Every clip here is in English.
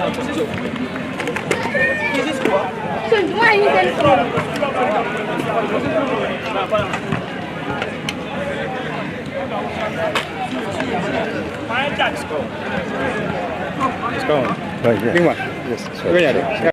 Let's go. Right, yeah. Yes, sorry. Yeah.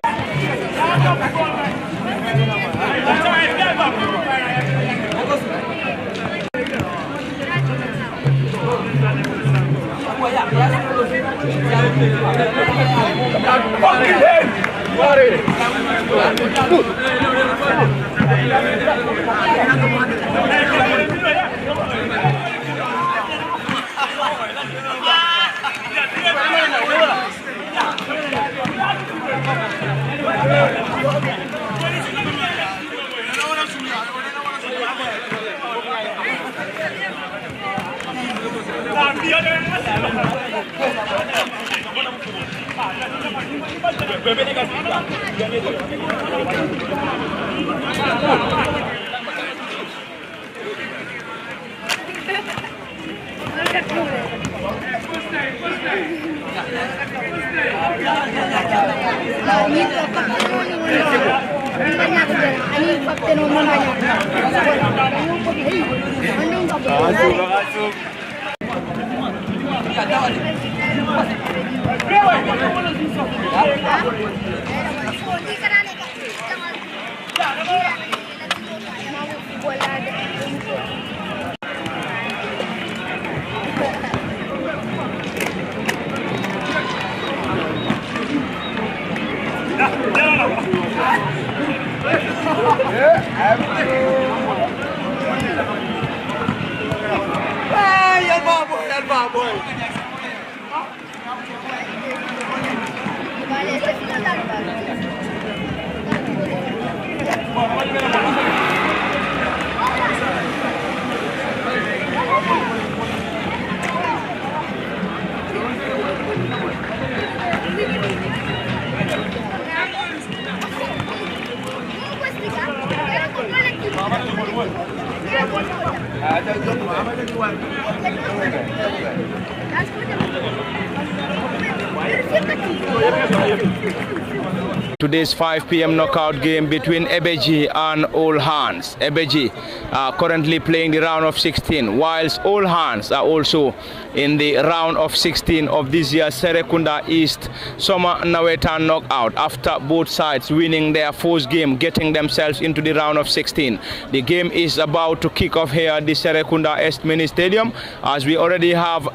Today's 5 p.m. knockout game between Ebbeh and Old Hands. Ebbeh are currently playing the round of 16, whilst Old Hands are also in the round of 16 of this year's Serekunda East Summer Nawettan knockout after both sides winning their first game, getting themselves into the round of 16. The game is about to kick off here at the Serekunda East Mini Stadium, as we already have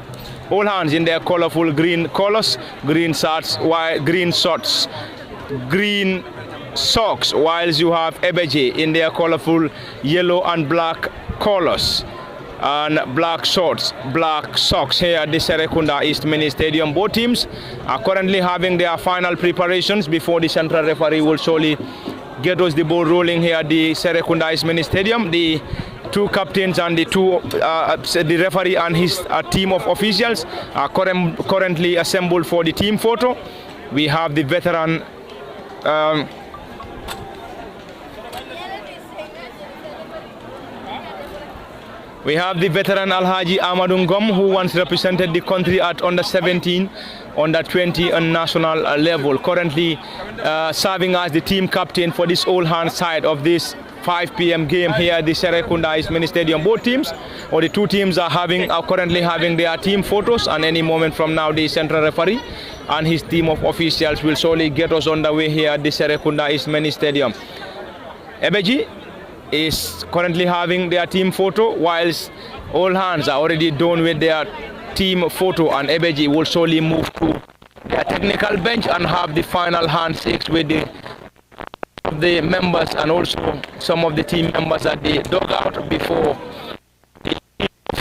Old Hands in their colorful green colors, green shorts, green socks, whilst you have Ebbeh in their colorful yellow and black colors and black shorts, black socks here at the Serekunda East Mini Stadium. Both teams are currently having their final preparations before the central referee will surely get us the ball rolling here at the Serekunda East Mini Stadium. The two captains and the referee and his team of officials are currently assembled for the team photo. We have the veteran Alhaji Amadou Ngom, who once represented the country at under 17, under 20 and national level, currently serving as the team captain for this Old Hands side of this 5 p.m. game here at the Serekunda East Mini Stadium. Both teams, or the two teams, are currently having their team photos, and any moment from now the central referee and his team of officials will surely get us underway here at the Serekunda East Mini Stadium. Ebbeh is currently having their team photo, whilst Old Hands are already done with their team photo, and Ebbeh will surely move to their technical bench and have the final handshakes with the members and also some of the team members at the dugout before the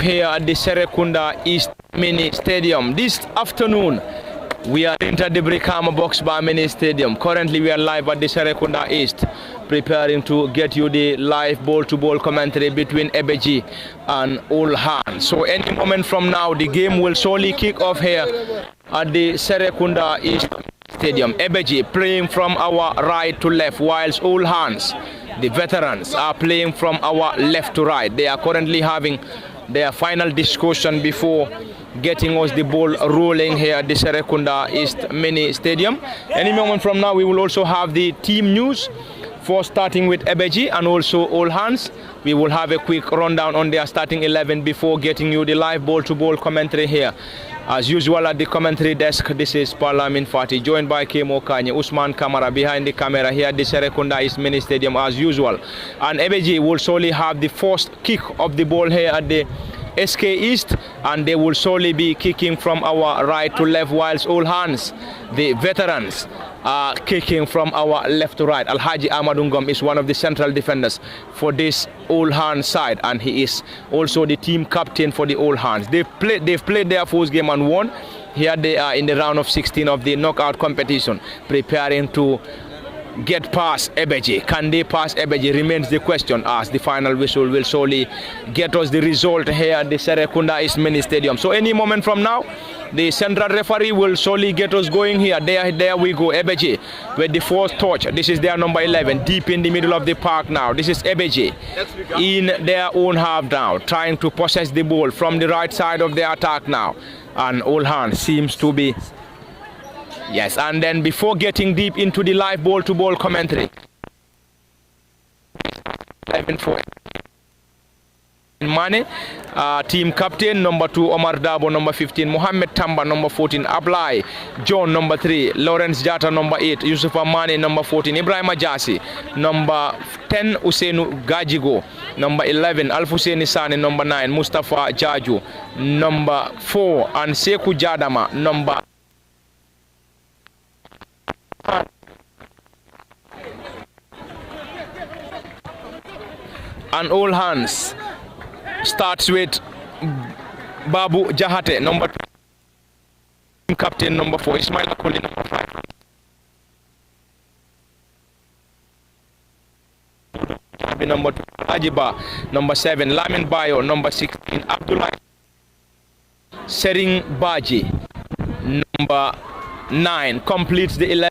here at the Serekunda East Mini Stadium. This afternoon we are into the Brikama Box Bar Mini Stadium. Currently we are live at the Serekunda East, preparing to get you the live ball-to-ball commentary between Ebbeh and Old Hands. So any moment from now the game will surely kick off here at the Serekunda East Stadium. Ebbeh playing from our right to left, whilst Old Hands, the veterans, are playing from our left to right. They are currently having their final discussion before getting us the ball rolling here at the Serekunda East Mini Stadium. Any moment from now, we will also have the team news for starting with Ebbeh and also All Hands. We will have a quick rundown on their starting 11 before getting you the live ball-to-ball commentary here. As usual at the commentary desk, this is Parlamin Fati, joined by Kemo Kanye, Usman Kamara behind the camera here at the Serekunda East Mini Stadium as usual. And Ebbeh will solely have the first kick of the ball here at the SK East, and they will solely be kicking from our right to left, whilst All Hands, the veterans, are kicking from our left to right. Alhaji Amadungom is one of the central defenders for this All Hands side, and he is also the team captain for the All Hands. They've played their first game and won. Here they are in the round of 16 of the knockout competition, preparing to get past Ebbeh. Can they pass Ebbeh remains the question, as the final whistle will solely get us the result here at the Serekunda East Mini Stadium. So any moment from now, the central referee will solely get us going here. There we go, Ebbeh with the first touch. This is their number 11, deep in the middle of the park now. This is Ebbeh in their own half now, trying to possess the ball from the right side of the attack now. And All Hands seems to be... Yes, and then before getting deep into the live ball-to-ball commentary, 11-4. Mane, team captain, number 2, Omar Dabo, number 15, Mohammed Tamba, number 14, Ablai, John, number 3, Lawrence Jata, number 8, Yusuf Mane, number 14, Ibrahim Ajasi, number 10, Usainu Gajigo, number 11, Al Hussein Sane, number 9, Mustafa Jaju, number 4, and Seku Jadama, number and All Hands starts with Babu Jahate, number 2, captain, number 4, Ismail Akoli, number 5, number 2, Ajiba, number 7, Lamin Bayo, number 16, Abdullah Sering Baji, number 9, completes the 11.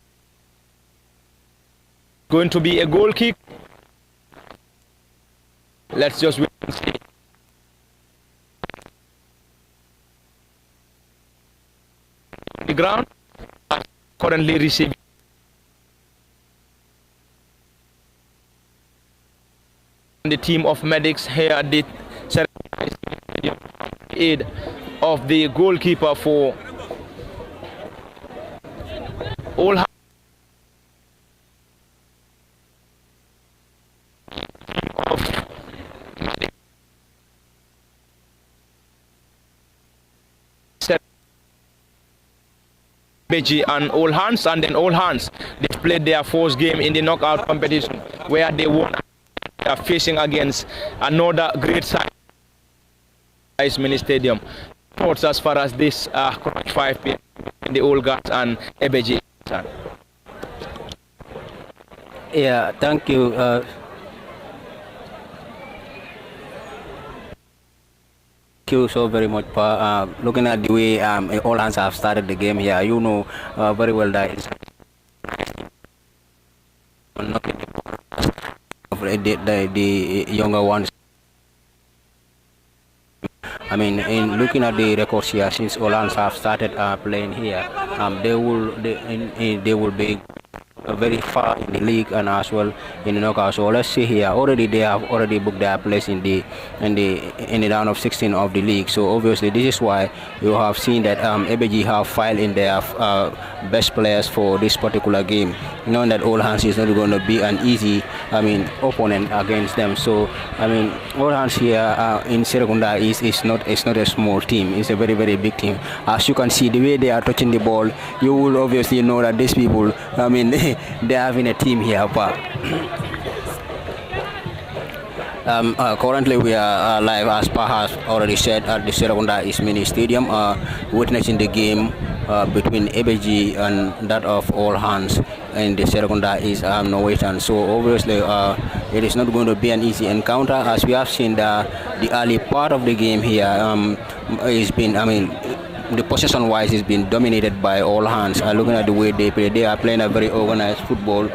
Going to be a goal kick. Let's just wait and see. The ground currently receiving the team of medics here at the aid of the goalkeeper for All Hands. Ebbeh and All Hands, and then All Hands, they played their first game in the knockout competition where they won. They are facing against another great side, Mini Stadium. Thoughts as far as this 5 p.m. in the All Guards and Ebbeh. Yeah, thank you. Thank you so very much for looking at the way All Hands have started the game here. You know very well that it's the younger ones. I mean, in looking at the records here, since All Hands have started playing here, they will be very far in the league and as well in the knockout. So let's see here. Already they have already booked their place in the round of 16 of the league. So obviously this is why you have seen that Ebbeh have filed in their best players for this particular game, knowing that All Hands is not going to be an easy opponent against them. So All Hands here in Serekunda is not a small team. It's a very, very big team. As you can see the way they are touching the ball, you will obviously know that these people they're having a team here. But currently we are live, as Pa has already said, at the Serekunda East Mini Stadium, witnessing the game between Ebbeh and that of All Hands in the Serekunda East Nawettan. So obviously it is not going to be an easy encounter, as we have seen the early part of the game here has been, the possession wise has been dominated by All Hands. Looking at the way they play, they are playing a very organized football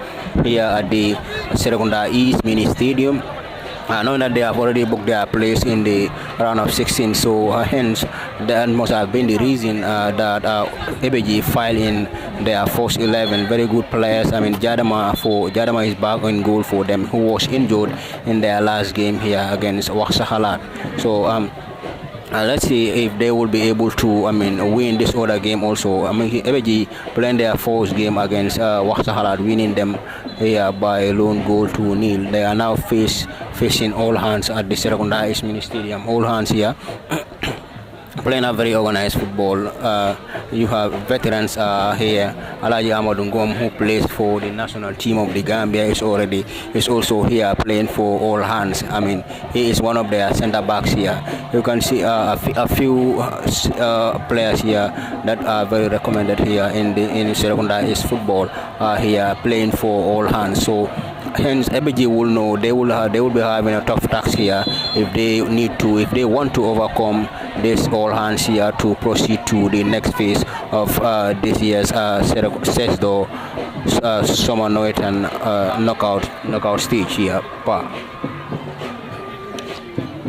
here at the Serekunda East Mini Stadium. knowing that they have already booked their place in the round of 16, so hence that must have been the reason that Ebbeh filed in their first 11 very good players. I mean, Jadama is back in goal for them, who was injured in their last game here against Waksahalat. So let's see if they will be able to, win this other game also. Ebbeh playing their first game against Waksahalat, winning them here by a lone goal to 0. They are now facing All Hands at the Serekunda East Mini Stadium. All Hands here playing a very organized football. You have veterans here. Alaji Amadou Ngom, who plays for the national team of the Gambia, is also here playing for All Hands. I mean, he is one of their center backs here. You can see a few players here that are very recommended here in Serekunda East football here playing for All Hands. So hence Ebbeh will know they will be having a tough task here if they want to overcome this All Hands here to proceed to the next phase of this year's Sesdo Summer Nawettan knockout stage here.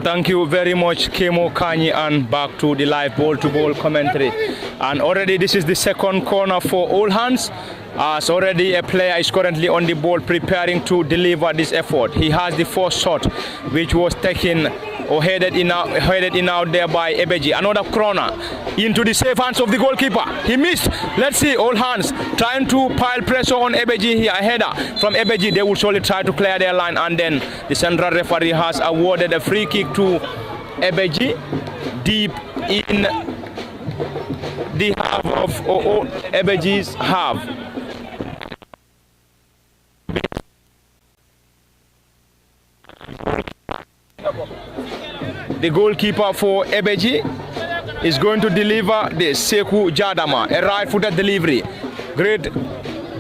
Thank you very much, Kemo Kanyi, and back to the live ball-to-ball commentary. And already this is the second corner for All Hands. As already a player is currently on the ball preparing to deliver this effort. He has the first shot, which was taken or headed in out there by Ebbeh. Another corner into the safe hands of the goalkeeper. He missed. Let's see, All Hands trying to pile pressure on Ebbeh here. A header from Ebbeh. They will surely try to clear their line, and then the central referee has awarded a free kick to Ebbeh deep in the half of Ebbeh's half. The goalkeeper for Ebbeh is going to deliver this. Sekou Jadama, a right-footed delivery. Great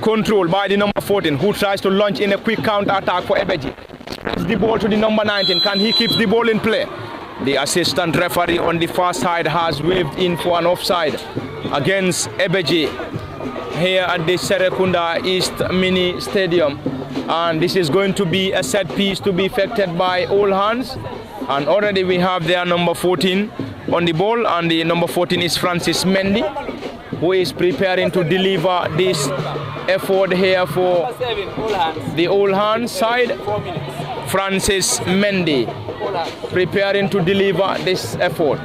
control by the number 14, who tries to launch in a quick counter-attack for Ebbeh. The ball to the number 19. Can he keep the ball in play? The assistant referee on the far side has waved in for an offside against Ebbeh here at the Serekunda East Mini Stadium. And this is going to be a set piece to be effected by All Hands. And already we have their number 14 on the ball, and the number 14 is Francis Mendy, who is preparing to deliver this effort here for the All Hands side. Francis Mendy preparing to deliver this effort.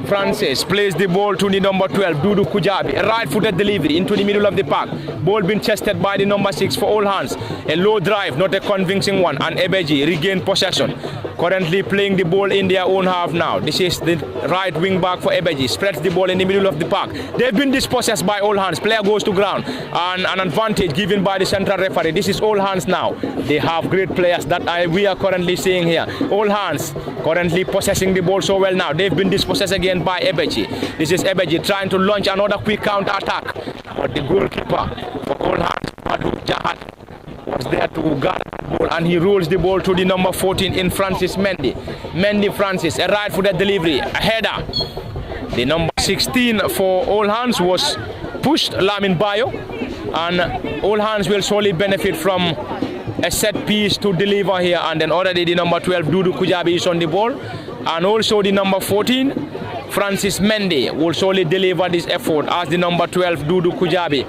Francis plays the ball to the number 12, Dudu Kujabi. A right-footed delivery into the middle of the park. Ball being chested by the number 6 for All Hands. A low drive, not a convincing one, and Ebbeh regained possession. Currently playing the ball in their own half now. This is the right wing back for Ebbeh. Spreads the ball in the middle of the park. They've been dispossessed by All Hands. Player goes to ground, and an advantage given by the central referee. This is All Hands now. They have great players that we are currently seeing here. All Hands currently possessing the ball so well now. They've been dispossessed again by Ebbeh. This is Ebbeh trying to launch another quick counter attack. But the goalkeeper for All Hands, Madu Jahad, was there to guard the ball, and he rolls the ball to the number 14 in Francis Mendy. Francis, a right-footed delivery, a header. The number 16 for All Hands was pushed, Lamin Bayo, and All Hands will surely benefit from a set piece to deliver here. And then already the number 12, Dudu Kujabi, is on the ball, and also the number 14, Francis Mendy, will surely deliver this effort as the number 12, Dudu Kujabi,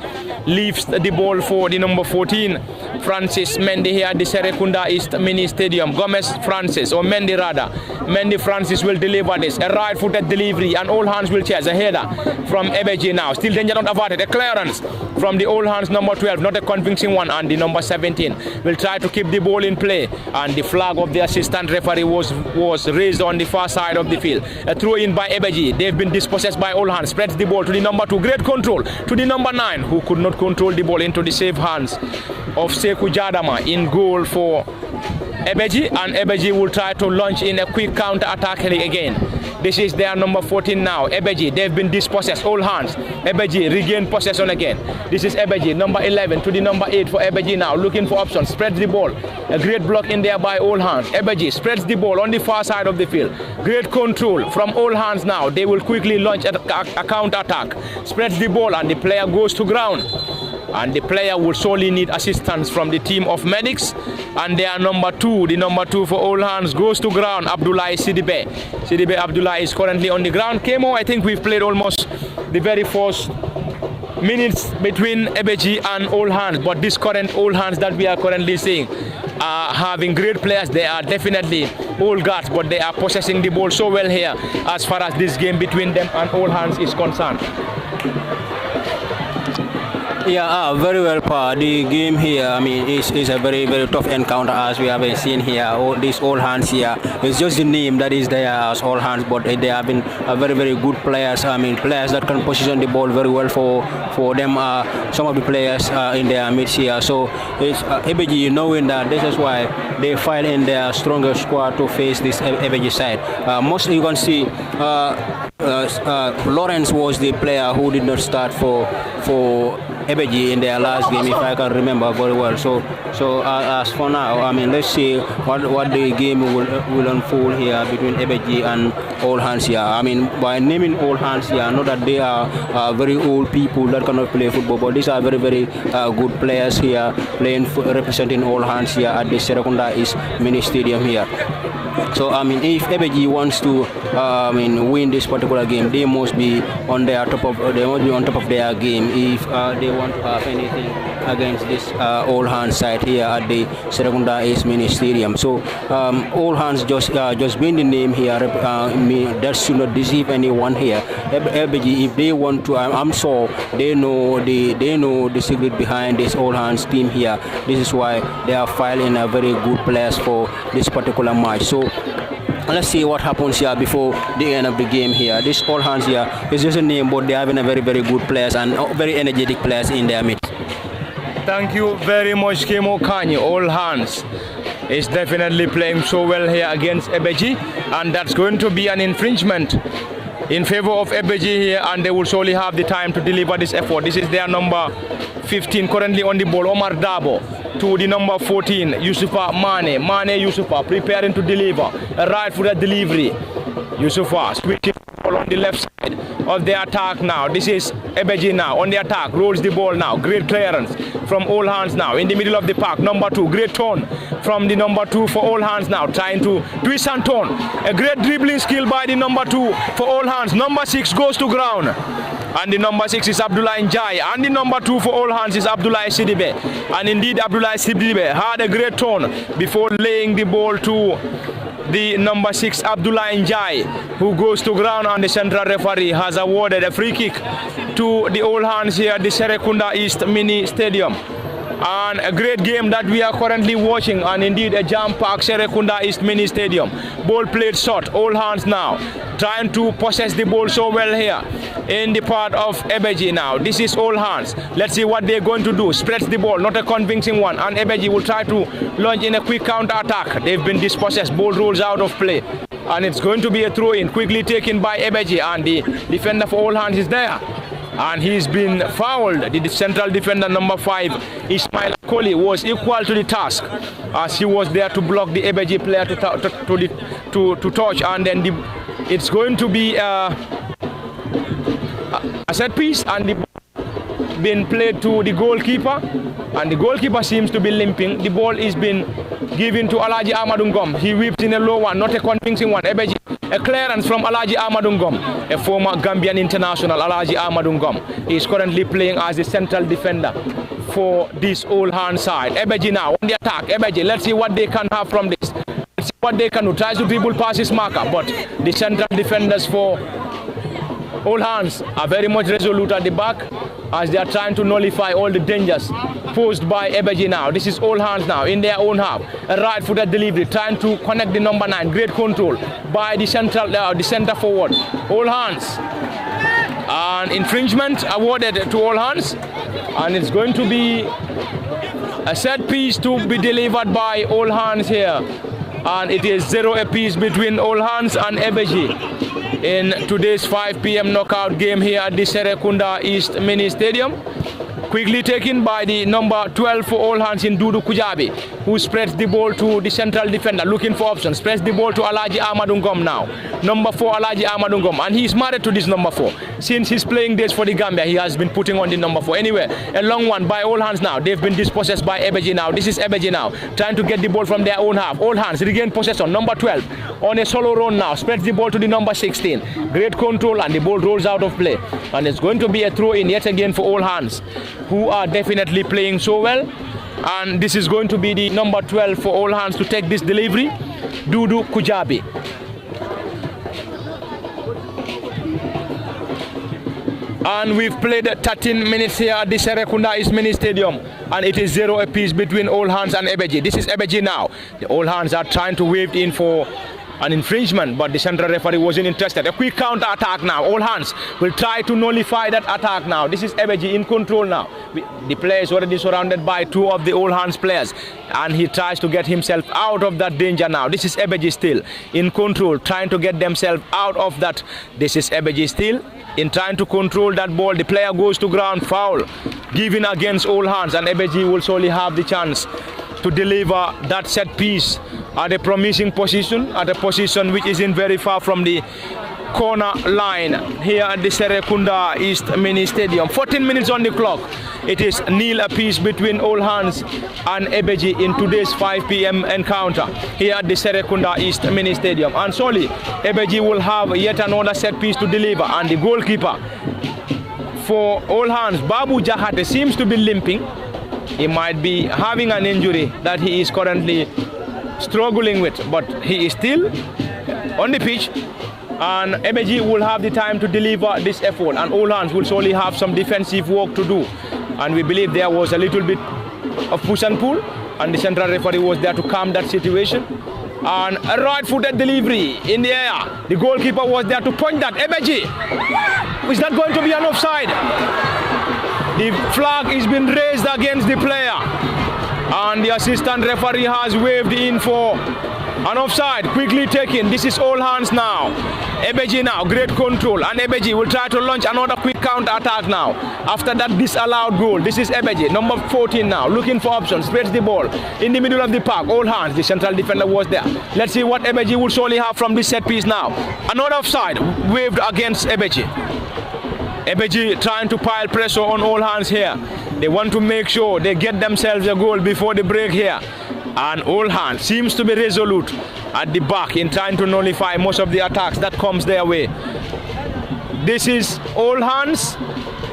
leaves the ball for the number 14, Francis Mendy here at the Serekunda East Mini Stadium. Gomez Francis, or Mendy rather. Mendy Francis will deliver this. A right-footed delivery, and All Hands will chase. A header from Ebbeh now. Still danger not averted. A clearance from the All Hands number 12, not a convincing one, and the number 17 will try to keep the ball in play. And the flag of the assistant referee was raised on the far side of the field. A throw in by Ebbeh. They've been dispossessed by All Hands. Spreads the ball to the number 2. Great control to the number 9, who could not control the ball into the safe hands of Sekou Jadama in goal for Ebbeh, and Ebbeh will try to launch in a quick counter attack again. This is their number 14 now. Ebbeh, they've been dispossessed. All Hands. Ebbeh regain possession again. This is Ebbeh, number 11 to the number 8 for Ebbeh now, looking for options. Spreads the ball. A great block in there by All Hands. Ebbeh spreads the ball on the far side of the field. Great control from All Hands now. They will quickly launch a counter attack. Spreads the ball, and the player goes to ground. and the player will surely need assistance from the team of medics. And their number 2, the number 2 for Old Hands, goes to ground, Abdullahi Sidibe. Sidibe Abdullahi is currently on the ground. Kemo, I think we've played almost the very first minutes between Ebbeh and Old Hands, but this current Old Hands that we are currently seeing are having great players. They are definitely old guards, but they are possessing the ball so well here as far as this game between them and Old Hands is concerned. Yeah, very well, Pa. The game here, I mean, is a very, very tough encounter as we have been seeing here. These Old Hands here, it's just the name that is there as Old Hands, but they have been very, very good players. I mean, players that can position the ball very well for them. Some of the players in their midst here. So it's Ebbeh knowing that this is why they file in their stronger squad to face this Ebbeh side. Most you can see. Lawrence was the player who did not start for Ebbeh in their last game, if I can remember very well. So as for now, I mean, let's see what the game will unfold here between Ebbeh and Old Hands here. I mean, by naming Old Hands here, I know that they are very old people that cannot play football, but these are very, very good players here representing Old Hands here at the Serekunda East Mini Stadium here. So I mean, if Ebbeh wants to win this particular game, they must be on top of their game if they want to have anything against this Old Hands side here at the Serekunda East Mini Stadium. So Old Hands just being the name here, that should not deceive anyone here. Ebbeh, if they want to, I'm sure they know the secret behind this Old Hands team here. This is why they are filing a very good players for this particular match. So let's see what happens here before the end of the game here. This Old Hands here is just a name, but they are having a very, very good players and very energetic players in their midst. Thank you very much, Kemo Kanye. Old Hands is definitely playing so well here against Ebbeh, and that's going to be an infringement in favor of Ebbeh here, and they will surely have the time to deliver this effort. This is their number 15 currently on the ball, Omar Dabo, to the number 14, Yusufa Mane. Mane Yusufa preparing to deliver a right-footed delivery. Yusufa switching the ball on the left side of the attack now. This is Ebbeh now on the attack, rolls the ball now. Great clearance from Old Hands now in the middle of the park. Number 2, great turn from the number 2 for Old Hands now, trying to twist and turn. A great dribbling skill by the number 2 for Old Hands. Number 6 goes to ground, and the number 6 is Abdullah Njai, and the number 2 for Old Hands is Abdullah Sidibe. And indeed, Abdullah Sidibe had a great turn before laying the ball to the number 6 Abdullah Njai, who goes to ground, and the central referee has awarded a free kick to the Old Hands here at the Serekunda East Mini Stadium. And a great game that we are currently watching, and indeed a jam-packed Serekunda East Mini Stadium. Ball played short. Old Hands now trying to possess the ball so well here in the part of Ebbeh now. This is Old Hands. Let's see what they're going to do. Spreads the ball, not a convincing one, and Ebbeh will try to launch in a quick counter-attack. They've been dispossessed. Ball rolls out of play, and it's going to be a throw-in, quickly taken by Ebbeh, and the defender for Old Hands is there, and he's been fouled. The central defender number 5, Ismail Koli, was equal to the task as he was there to block the Ebbeh player to touch, and then it's going to be a set piece, and the ball been played to the goalkeeper, and the goalkeeper seems to be limping. The ball is been given to Alaji Amadungom. He whips in a low one, not a convincing one. Ebbeh, a clearance from Alaji Amadungom, a former Gambian international. Alaji Amadungom is currently playing as the central defender for this Old Hands side. Ebbeh now on the attack. Ebbeh, let's see what they can have from this. Let's see what they can do. Tries to dribble past his marker, but the central defenders for Old Hands are very much resolute at the back as they are trying to nullify all the dangers posed by Ebbeh now. This is Old Hands now in their own half. A right-footed delivery, trying to connect the number 9. Great control by the center forward. Old Hands. An infringement awarded to Old Hands, and it's going to be a set piece to be delivered by Old Hands here. And it is 0 apiece between Old Hands and Ebbeh in today's 5 p.m. knockout game here at the Serekunda East Mini Stadium. Quickly taken by the number 12 for all hands in Dudu Kujabi, who spreads the ball to the central defender, looking for options. Spreads the ball to Alaji Amadungom now. Number 4, Alaji Amadungom, and he's married to this number 4. Since he's playing this for the Gambia, he has been putting on the number 4. Anyway, a long one by all hands now. They've been dispossessed by Ebbeh now. This is Ebbeh now, trying to get the ball from their own half. All hands regain possession. Number 12 on a solo run now. Spreads the ball to the number 16. Great control, and the ball rolls out of play. And it's going to be a throw in yet again for all hands, who are definitely playing so well. And this is going to be the number 12 for all hands to take this delivery, Dudu Kujabi. And we've played 13 minutes here at the Serekunda East Mini Stadium, and it is 0 apiece between all hands and Ebbeh. This is Ebbeh now. The all hands are trying to wave in for an infringement, but the central referee wasn't interested. A quick counter attack now. All hands will try to nullify that attack now. This is Ebbeh in control now. The player is already surrounded by 2 of the all hands players, and he tries to get himself out of that danger now. This is Ebbeh still in control, trying to get themselves out of that. This is Ebbeh still in trying to control that ball. The player goes to ground, foul given against all hands, and Ebbeh will surely have the chance to deliver that set piece at a promising position, at a position which isn't very far from the corner line here at the Serekunda East Mini Stadium. 14 minutes on the clock. It is nil apiece between all hands and Ebbeh in today's 5 p.m. encounter here at the Serekunda East Mini Stadium. And solely Ebbeh will have yet another set piece to deliver, and the goalkeeper for all hands, Babu Jahate, seems to be limping. He might be having an injury that he is currently struggling with, but he is still on the pitch, and Ebbeh will have the time to deliver this effort, and all hands will surely have some defensive work to do. And we believe there was a little bit of push and pull, and the central referee was there to calm that situation. And a right-footed delivery in the air. The goalkeeper was there to point that. Ebbeh, is that going to be an offside? The flag is being raised against the player, and the assistant referee has waved in for an offside. Quickly taken. This is all hands now. Ebbeh now, great control, and Ebbeh will try to launch another quick counter attack now after that disallowed goal. This is Ebbeh, number 14 now, looking for options, spreads the ball in the middle of the park. All hands, the central defender was there. Let's see what Ebbeh will surely have from this set piece now. Another offside waved against Ebbeh. Ebbeh trying to pile pressure on all hands here. They want to make sure they get themselves a goal before the break here. And all hands seems to be resolute at the back in trying to nullify most of the attacks that comes their way. This is all hands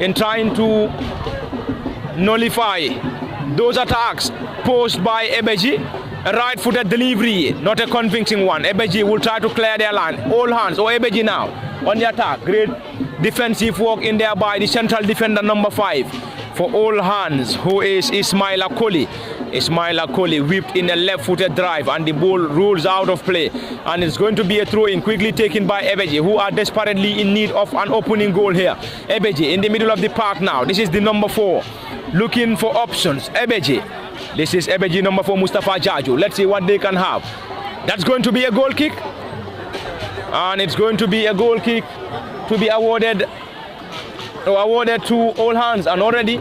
in trying to nullify those attacks posed by Ebbeh. A right-footed delivery, not a convincing one. Ebbeh will try to clear their line. All hands, or Ebbeh now on the attack. Great defensive work in there by the central defender number 5 for all hands, who is Ismaila Koli. Ismaila Koli whipped in a left-footed drive, and the ball rolls out of play, and it's going to be a throw-in quickly taken by Ebbeh, who are desperately in need of an opening goal here. Ebbeh in the middle of the park now. This is the number 4 looking for options. Ebbeh. This is Ebbeh number 4, Mustafa Jaju. Let's see what they can have. That's going to be a goal kick, and it's going to be a goal kick to be awarded to all hands. And already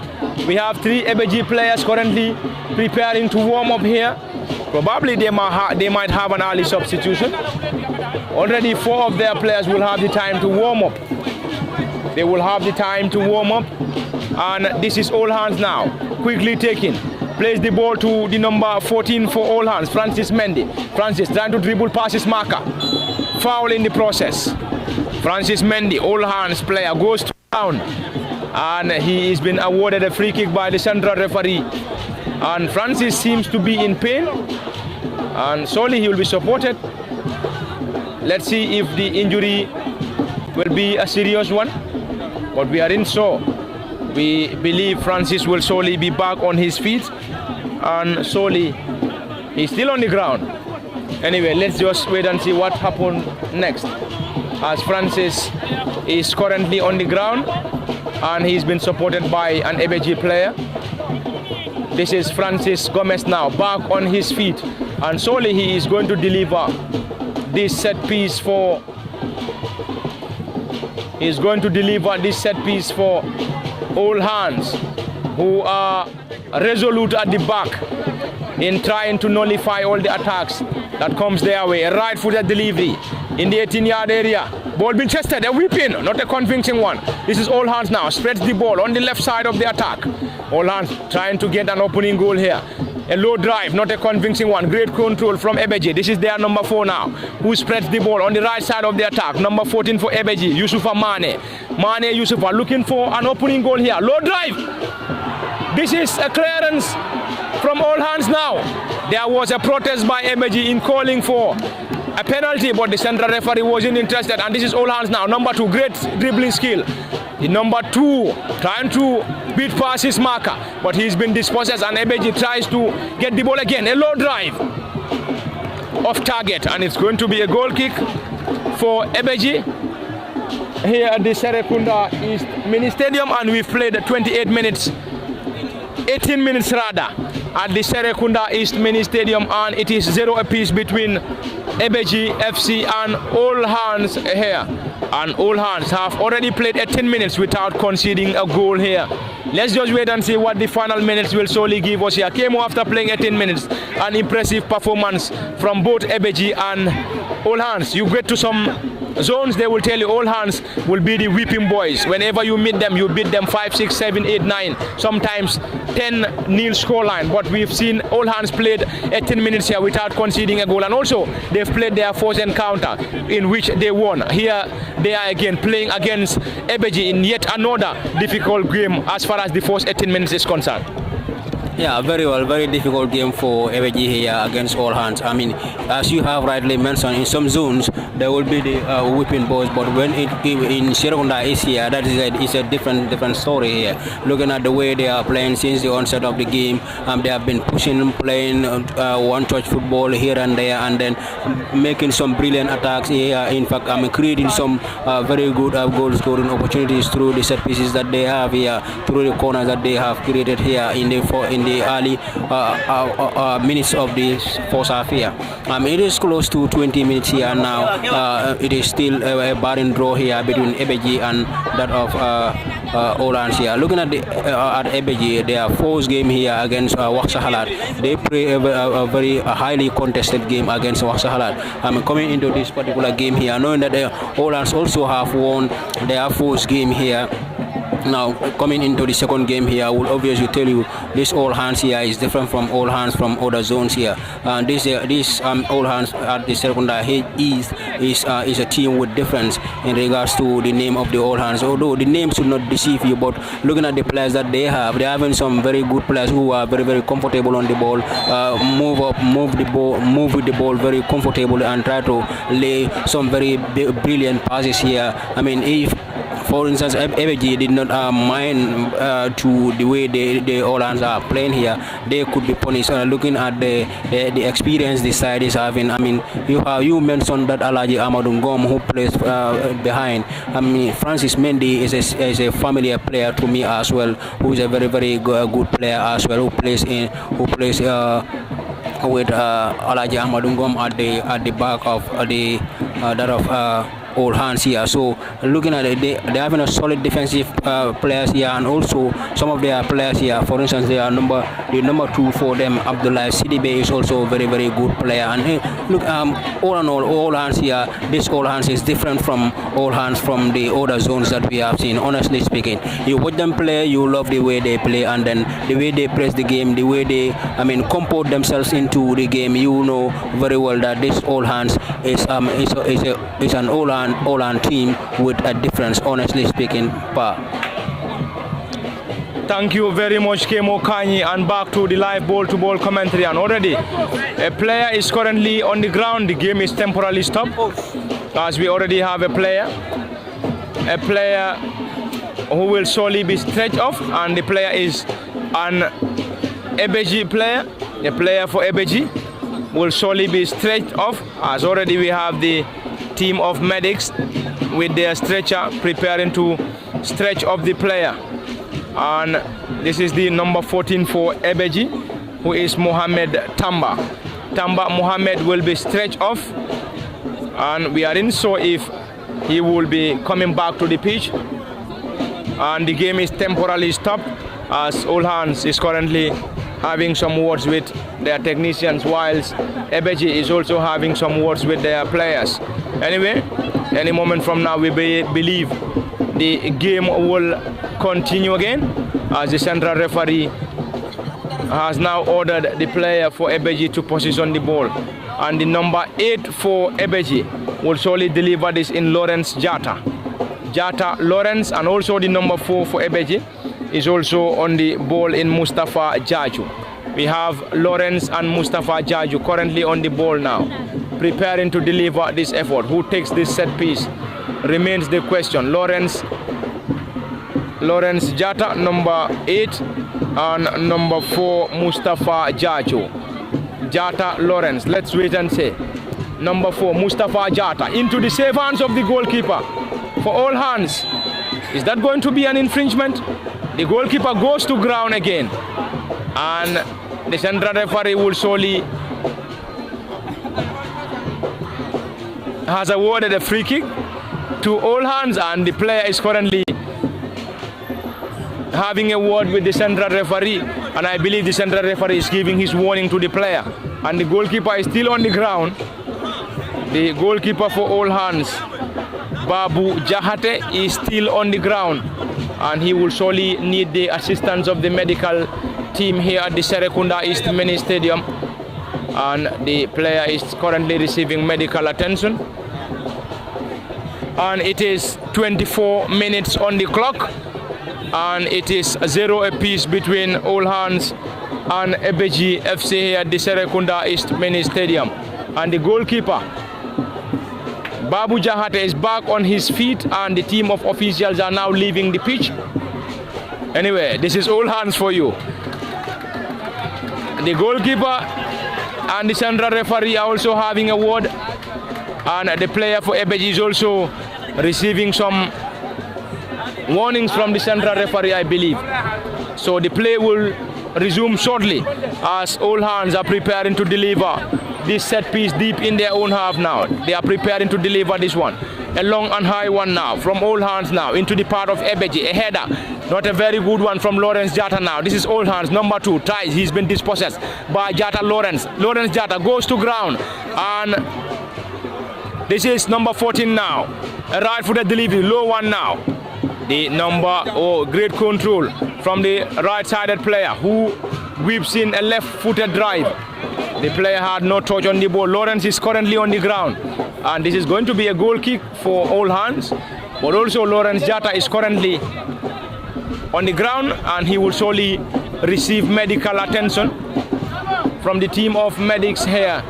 we have 3 Ebbeh players currently preparing to warm up here. Probably they might have an early substitution. Already 4 of their players will have the time to warm up. They will have the time to warm up, and this is all hands now. Quickly taken. Plays the ball to the number 14 for all hands, Francis Mendy. Francis trying to dribble past his marker. Foul in the process. Francis Mendy, all hands player, goes down, and he has been awarded a free kick by the central referee. And Francis seems to be in pain, and solely he will be supported. Let's see if the injury will be a serious one, but we aren't sure. We believe Francis will surely be back on his feet, and surely he's still on the ground. Anyway, let's just wait and see what happens next, as Francis is currently on the ground, and he's been supported by an Ebbeh player. This is Francis Gomez now, back on his feet, and surely he is going to deliver this set piece for all hands. who are resolute at the back in trying to nullify all the attacks that comes their way. A right-footed delivery in the 18-yard area. Ball being chested, a whipping, not a convincing one. This is All Hands now, spreads the ball on the left side of the attack. All Hands trying to get an opening goal here. A low drive, not a convincing one. Great control from Ebbeh. This is their number 4 now, who spreads the ball on the right side of the attack. Number 14 for Ebbeh, Yusufa Mane. Mane Yusufa looking for an opening goal here. Low drive. This is a clearance from All Hands now. There was a protest by Ebbeh in calling for a penalty, but the central referee wasn't interested, and this is All Hands now. Number 2, great dribbling skill. The number 2 trying to beat past his marker, but he's been dispossessed, and Ebbeh tries to get the ball again. A low drive off target, and it's going to be a goal kick for Ebbeh here at the Serekunda East Mini Stadium, and we've played 28 minutes, 18 minutes rather, at the Serekunda East Mini Stadium, and it is 0 apiece between Ebbeh FC and All Hands here. And All Hands have already played 18 minutes without conceding a goal here. Let's just wait and see what the final minutes will solely give us here. Came after playing 18 minutes. An impressive performance from both Ebbeh and All Hands. You get to some zones, they will tell you All Hands will be the whipping boys. Whenever you meet them, you beat them 5, 6, 7, 8, 9, sometimes 10-0 scoreline. But we've seen All Hands played 18 minutes here without conceding a goal, and also they've played their first encounter in which they won. Here they are again playing against Ebbeh in yet another difficult game as far as the first 18 minutes is concerned. Yeah, very well. Very difficult game for Ebbeh here against All Hands. I mean, as you have rightly mentioned, in some zones there will be the whipping balls, but when in Serekunda is here, that is a different story here. Looking at the way they are playing since the onset of the game, they have been pushing, playing one-touch football here and there, and then making some brilliant attacks here. In fact, creating some very good goal-scoring opportunities through the set pieces that they have here, through the corners that they have created here in the early minutes of the first half here. It is close to 20 minutes here now. It is still a barren draw here between Ebbeh and that of All Hands here. Looking at Ebbeh, their first game here against Waxahalat, they play a very highly contested game against Waxahalat. Coming into this particular game here, knowing that All Hands also have won their first game here. Now, coming into the second game here, I will obviously tell you this All Hands here is different from All Hands from other zones here. This All Hands at the Serekunda East is a team with difference in regards to the name of the All Hands. Although the name should not deceive you, but looking at the players that they have, they're having some very good players who are very, very comfortable on the ball, move with the ball very comfortable, and try to lay some very brilliant passes here. I mean, if for instance, Ebbeh did not mind to the way the All Hands are playing here, they could be punished. Looking at the experience this side is having, I mean, you mentioned that Alaji Amadou Ngom, who plays behind. I mean, Francis Mendy is a familiar player to me as well, who is a very, very good player as well, who plays with Alaji Amadou Ngom at the back of All Hands here. So looking at it, they're having a solid defensive players here, and also some of their players here. For instance, the number 2 for them, Abdullah Sidibe, is also a very, very good player. And look, all in all, All Hands here, this All Hands is different from All Hands from the other zones that we have seen. Honestly speaking, you watch them play, you love the way they play, and then the way they press the game, the way they, comport themselves into the game. You know very well that this All Hands is an All Hands team with a difference, honestly speaking. Thank you very much, Kemo Kanyi, and back to the live ball-to-ball commentary. And already a player is currently on the ground. The game is temporarily stopped, as we already have a player who will solely be stretched off, and the player is an Ebbeh player. The player for Ebbeh will solely be stretched off, as already we have the team of medics with their stretcher preparing to stretch off the player. And this is the number 14 for Ebbeh, who is Mohamed Tamba. Mohamed will be stretched off, and we are in so if he will be coming back to the pitch. And the game is temporarily stopped as All Hands is currently having some words with their technicians, whilst Ebbeh is also having some words with their players. Anyway, any moment from now we believe the game will continue again, as the central referee has now ordered the player for Ebbeh to position the ball, and the number 8 for Ebbeh will surely deliver this in Lawrence Jata Lawrence, and also the number 4 for Ebbeh is also on the ball in Mustafa Jaju. We have Lawrence and Mustafa Jaju currently on the ball now, preparing to deliver this effort. Who takes this set piece remains the question. Lawrence Jata, number 8, and number 4 Mustafa Jaju. Jata Lawrence, let's wait and see. Number 4 Mustafa Jata into the safe hands of the goalkeeper for All Hands. Is that going to be an infringement? The goalkeeper goes to ground again, and the central referee will surely has awarded a free kick to All Hands, and the player is currently having a word with the central referee, and I believe the central referee is giving his warning to the player, and the goalkeeper is still on the ground. The goalkeeper for All Hands, Babu Jahate, is still on the ground, and he will surely need the assistance of the medical team here at the Serekunda East Mini Stadium, and the player is currently receiving medical attention. And it is 24 minutes on the clock, and it is 0 apiece between All Hands and Ebbeh FC here at the Serekunda East Mini Stadium. And the goalkeeper, Babu Jahate, is back on his feet, and the team of officials are now leaving the pitch. Anyway, this is All Hands for you. The goalkeeper and the central referee are also having a word, and the player for Ebbeh is also receiving some warnings from the central referee, I believe. So the play will resume shortly as All Hands are preparing to deliver this set piece deep in their own half now. They are preparing to deliver this one. A long and high one now from All Hands now into the part of Ebbeh. A header, not a very good one from Lawrence Jata now. This is All Hands, number 2, tries. He's been dispossessed by Jata Lawrence. Lawrence Jata goes to ground, and this is number 14 now. A right-footed delivery, low one now. The number, great control from the right-sided player who whips in a left-footed drive. The player had no touch on the ball. Lawrence is currently on the ground, and this is going to be a goal kick for All Hands. But also Lawrence Jata is currently on the ground, and he will surely receive medical attention from the team of medics here.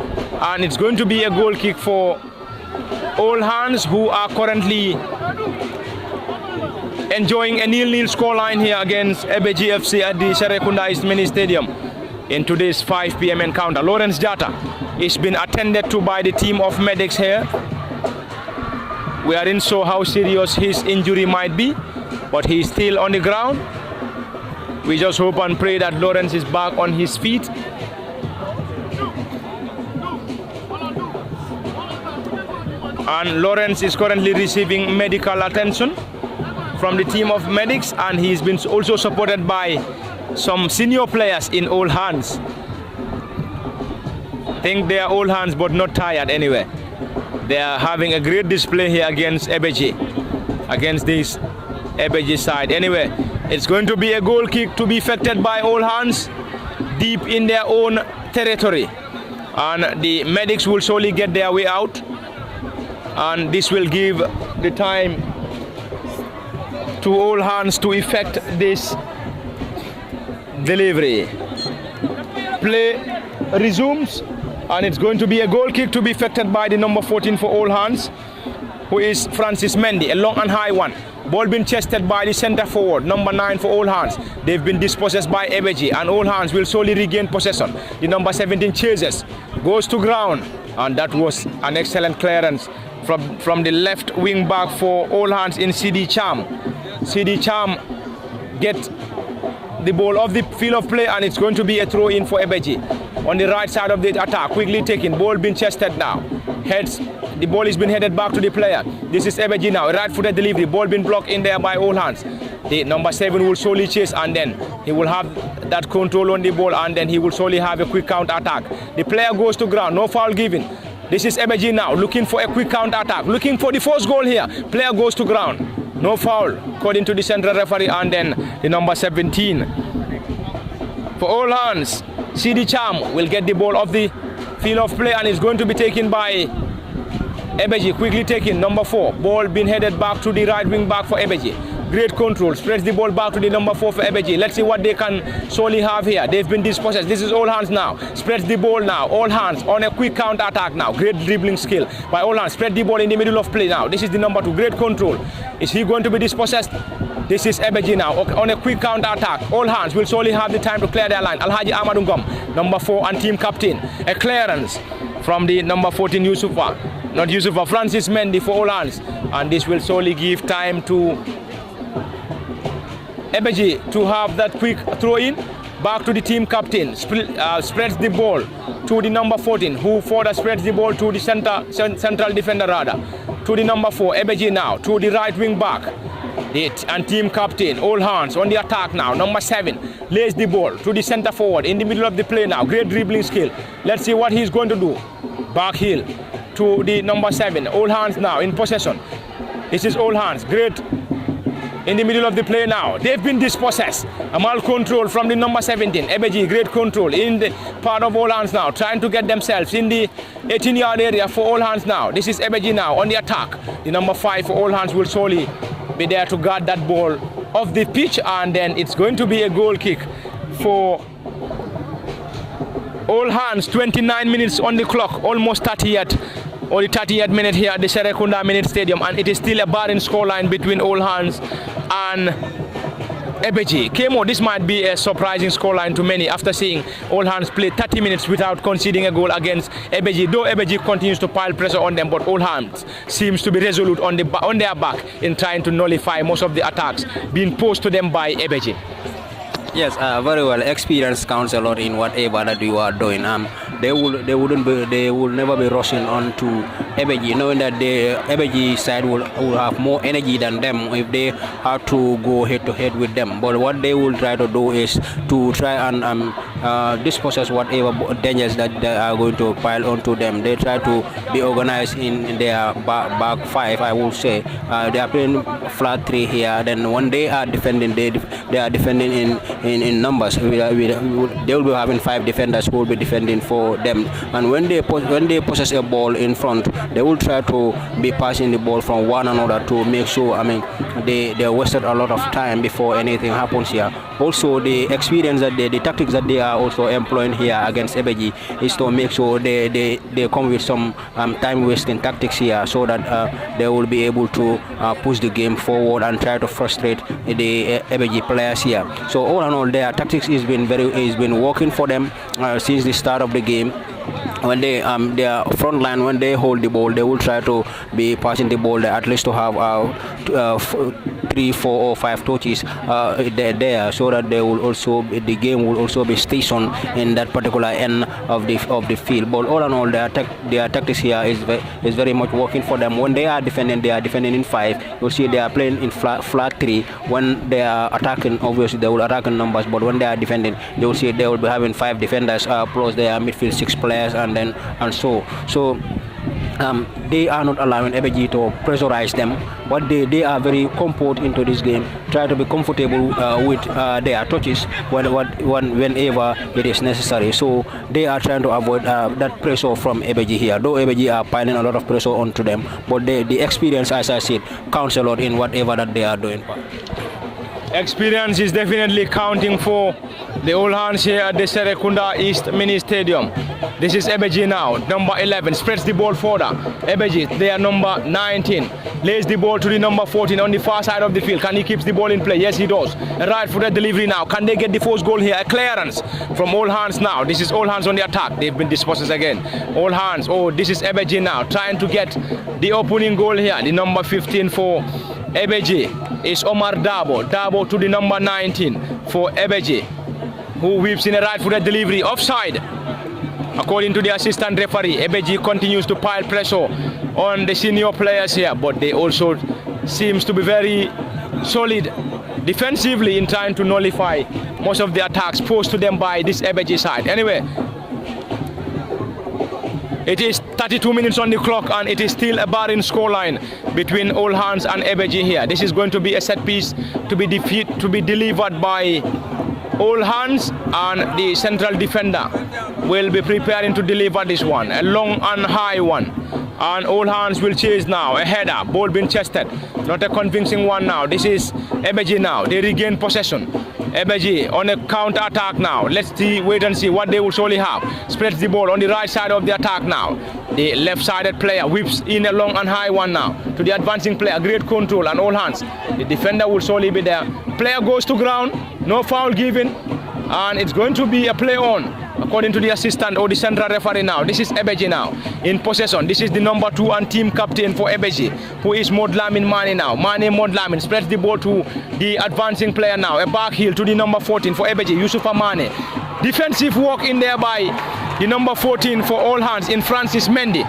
And it's going to be a goal kick for All Hands, who are currently enjoying a 0-0 scoreline here against Ebbeh FC at the Serekunda East Mini Stadium in today's 5 p.m. encounter. Lawrence Jata is being attended to by the team of medics here. We aren't sure how serious his injury might be, but he's still on the ground. We just hope and pray that Lawrence is back on his feet. And Lawrence is currently receiving medical attention from the team of medics, and he's been also supported by some senior players in All Hands. I think they are All Hands but not tired anyway. They are having a great display here against Ebbeh, against this Ebbeh side. Anyway, it's going to be a goal kick to be effected by All Hands deep in their own territory, and the medics will surely get their way out, and this will give the time to All Hands to effect this delivery. Play resumes, and it's going to be a goal kick to be effected by the number 14 for All Hands, who is Francis Mendy. A long and high one. Ball being chested by the centre forward, number 9 for All Hands. They've been dispossessed by Ebbeh, and All Hands will slowly regain possession. The number 17 chases, goes to ground, and that was an excellent clearance from the left wing back for All Hands in CD Cham. CD Cham get the ball off the field of play, and it's going to be a throw in for Ebbeh on the right side of the attack. Quickly taken, ball being chested now. Heads, the ball is being headed back to the player. This is Ebbeh now, a right-footed delivery, ball being blocked in there by All Hands. The number 7 will solely chase, and then he will have that control on the ball, and then he will solely have a quick counter attack. The player goes to ground, no foul given. This is Ebbeh now looking for a quick counter attack, looking for the first goal here. Player goes to ground, no foul according to the central referee, and then the number 17 for all hands. CD Cham will get the ball off the field of play, and it's going to be taken by Ebbeh, quickly taken, number 4. Ball being headed back to the right wing back for Ebbeh. Great control, spreads the ball back to the number 4 for Ebbeh. Let's see what they can solely have here. They've been dispossessed. This is all hands now. Spreads the ball now. All hands on a quick counter attack now. Great dribbling skill by all hands. Spread the ball in the middle of play now. This is the number 2. Great control. Is he going to be dispossessed? This is Ebbeh now on a quick counter attack. All hands will solely have the time to clear their line. Alhaji Amadungom, number 4 and team captain. A clearance from the number 14 Yusufa. Not Yusufa, Francis Mendy for all hands. And this will solely give time to Ebbeh to have that quick throw in. Back to the team captain. Spreads the ball to the number 14, who further spreads the ball to the central defender rather. To the number 4, Ebbeh now. To the right wing back. And team captain, all hands on the attack now. Number 7 lays the ball to the center forward in the middle of the play now. Great dribbling skill. Let's see what he's going to do. Back heel to the number 7. All hands now in possession. This is all hands. Great in the middle of the play now. They've been dispossessed. A mal control from the number 17. Ebbeh, great control in the part of all hands now. Trying to get themselves in the 18-yard area for all hands now. This is Ebbeh now on the attack. The number 5 for all hands will solely be there to guard that ball off the pitch, and then it's going to be a goal kick for all hands. 29 minutes on the clock, almost 30th or the 30th minute here at the Serekunda Minute Stadium, and it is still a barren scoreline between all hands and Ebbeh. Kemo, this might be a surprising scoreline to many after seeing all hands play 30 minutes without conceding a goal against Ebbeh. Though Ebbeh continues to pile pressure on them, but all hands seems to be resolute on their back in trying to nullify most of the attacks being posed to them by Ebbeh. Yes, very well. Experience counts a lot in whatever that you are doing. They will never be rushing on to Ebbeh, knowing that the Ebbeh side will have more energy than them if they have to go head to head with them. But what they will try to do is to try and dispossess whatever dangers that they are going to pile onto them. They try to be organized in their back 5, I will say. They are playing flat 3 here. Then when they are defending, they are defending in numbers. They will be having 5 defenders who will be defending for them. And when they possess a ball in front, they will try to be passing the ball from one another to make sure, they wasted a lot of time before anything happens here. Also, the experience that the tactics that they are also employing here against Ebbeh is to make sure they come with some time wasting tactics here, so that they will be able to push the game forward and try to frustrate the Ebbeh players here. So all in all, their tactics has been working for them since the start of the game. When they their front line, when they hold the ball, they will try to be passing the ball at least to have 3, 4 or 5 touches there, so that the game will also be stationed in that particular end of the field. But all in all, their tactics here is very much working for them. When they are defending in 5. You'll see they are playing in flat 3. When they are attacking, obviously they will attack in numbers, but when they are defending, they will see they will be having 5 defenders plus their midfield 6 players, and so they are not allowing Ebbeh to pressurize them, but they are very composed into this game, try to be comfortable with their touches whenever it is necessary. So they are trying to avoid that pressure from Ebbeh here, though Ebbeh are piling a lot of pressure onto them, but the experience, as I said, counts a lot in whatever that they are doing. Experience is definitely counting for the all hands here at the Serekunda East Mini Stadium. This is Ebbeh now, number 11, spreads the ball further. Ebbeh, they are number 19, lays the ball to the number 14 on the far side of the field. Can he keep the ball in play? Yes, he does. A right-footed delivery now. Can they get the first goal here? A clearance from all hands now. This is all hands on the attack. They've been dispossessed again. All hands. Oh, this is Ebbeh now, trying to get the opening goal here. The number 15 for Ebbeh is Omar Dabo. Dabo to the number 19 for Ebbeh, who whips in a right-footed delivery. Offside, according to the assistant referee. Ebbeh continues to pile pressure on the senior players here, but they also seems to be very solid defensively in trying to nullify most of the attacks posed to them by this Ebbeh side. Anyway, it is 32 minutes on the clock and it is still a barren scoreline between Old Hands and Ebbeh here. This is going to be a set piece to be delivered by Old Hands, and the central defender will be preparing to deliver this one, a long and high one. And Old Hands will chase now, a header, ball being chested, not a convincing one now. This is Ebbeh now, they regain possession. Ebbeh on a counter attack now. Let's wait and see what they will surely have. Spreads the ball on the right side of the attack now. The left-sided player whips in a long and high one now to the advancing player. Great control and All Hands. The defender will surely be there. Player goes to ground, no foul given, and it's going to be a play on, according to the assistant or the central referee now. This is Ebbeh now in possession. This is the number 2 and team captain for Ebbeh, who is Modlamin Mane now. Mane Modlamin spreads the ball to the advancing player now. A back heel to the number 14 for Ebbeh, Yusufa Mane. Defensive work in there by the number 14 for All Hands in Francis Mendy.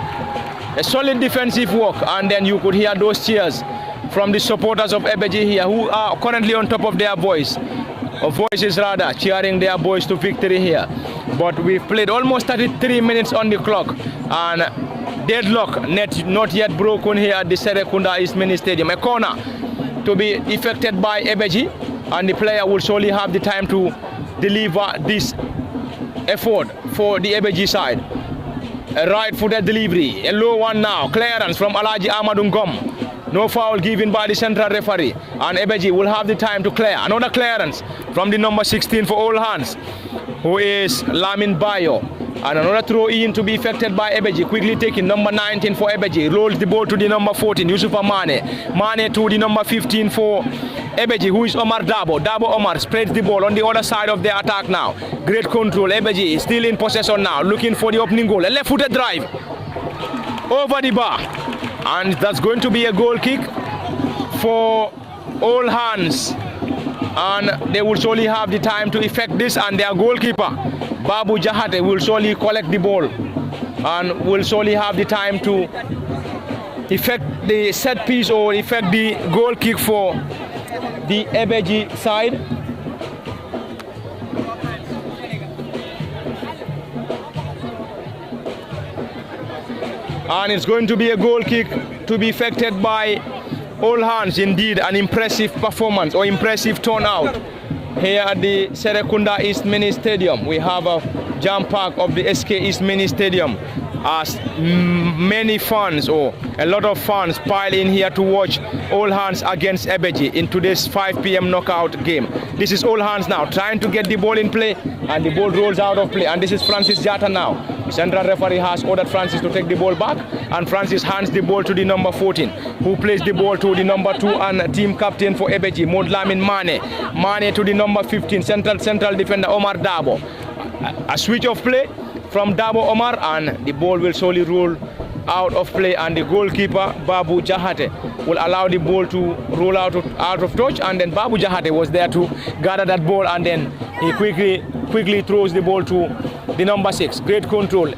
A solid defensive work, and then you could hear those cheers from the supporters of Ebbeh here, who are currently on top of their voices rather, cheering their boys to victory here. But we've played almost 33 minutes on the clock, and deadlock not yet broken here at the Serekunda East Mini Stadium. A corner to be effected by Ebbeh, and the player will surely have the time to deliver this effort for the Ebbeh side. A right-footed delivery, a low one now, clearance from Alaji Amadou Ngom. No foul given by the central referee, and Ebbeh will have the time to clear. Another clearance from the number 16 for All Hands, who is Lamin Bayo. And another throw in to be effected by Ebbeh. Quickly taken, number 19 for Ebbeh. Rolls the ball to the number 14, Yusufa Mane. Mane to the number 15 for Ebbeh, who is Omar Dabo. Dabo Omar spreads the ball on the other side of the attack now. Great control. Ebbeh is still in possession now, looking for the opening goal. A left-footed drive over the bar. And that's going to be a goal kick for All Hands. And they will surely have the time to effect this, and their goalkeeper, Babu Jahate, will surely collect the ball and will surely have the time to effect the set piece or effect the goal kick for the Ebbeh side. And it's going to be a goal kick to be effected by All Hands. Indeed, an impressive performance or impressive turnout here at the Serekunda East Mini Stadium. We have a jam pack of the SK East Mini Stadium, as many fans or a lot of fans pile in here to watch All Hands against Ebbeh in today's 5 p.m. knockout game. This is All Hands now trying to get the ball in play, and the ball rolls out of play, and this is Francis Jata now. The central referee has ordered Francis to take the ball back, and Francis hands the ball to the number 14, who plays the ball to the number 2 and team captain for Ebbeh, Modlamin Mane. Mane to the number 15, central defender Omar Dabo. A switch of play from Dabo Omar, and the ball will slowly roll out of play, and the goalkeeper Babu Jahate will allow the ball to roll out of touch, and then Babu Jahate was there to gather that ball, and then he quickly throws the ball to the number 6. Great control.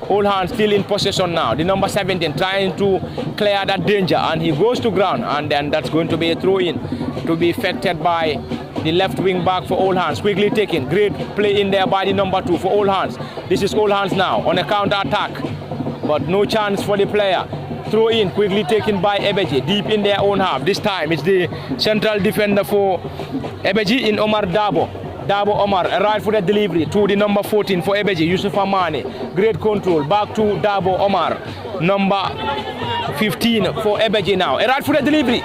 All Hands still in possession now. The number 17 trying to clear that danger, and he goes to ground, and then that's going to be a throw in to be effected by the left wing back for All Hands. Quickly taken. Great play in there by the number 2 for All Hands. This is All Hands now on a counter attack, but no chance for the player. Throw in quickly taken by Ebbeh deep in their own half. This time it's the central defender for Ebbeh in Omar Dabo. Dabo Omar, a right-footed delivery to the number 14 for Ebbeh, Yusufa Mane. Great control, back to Dabo Omar, number 15 for Ebbeh now. A right-footed delivery.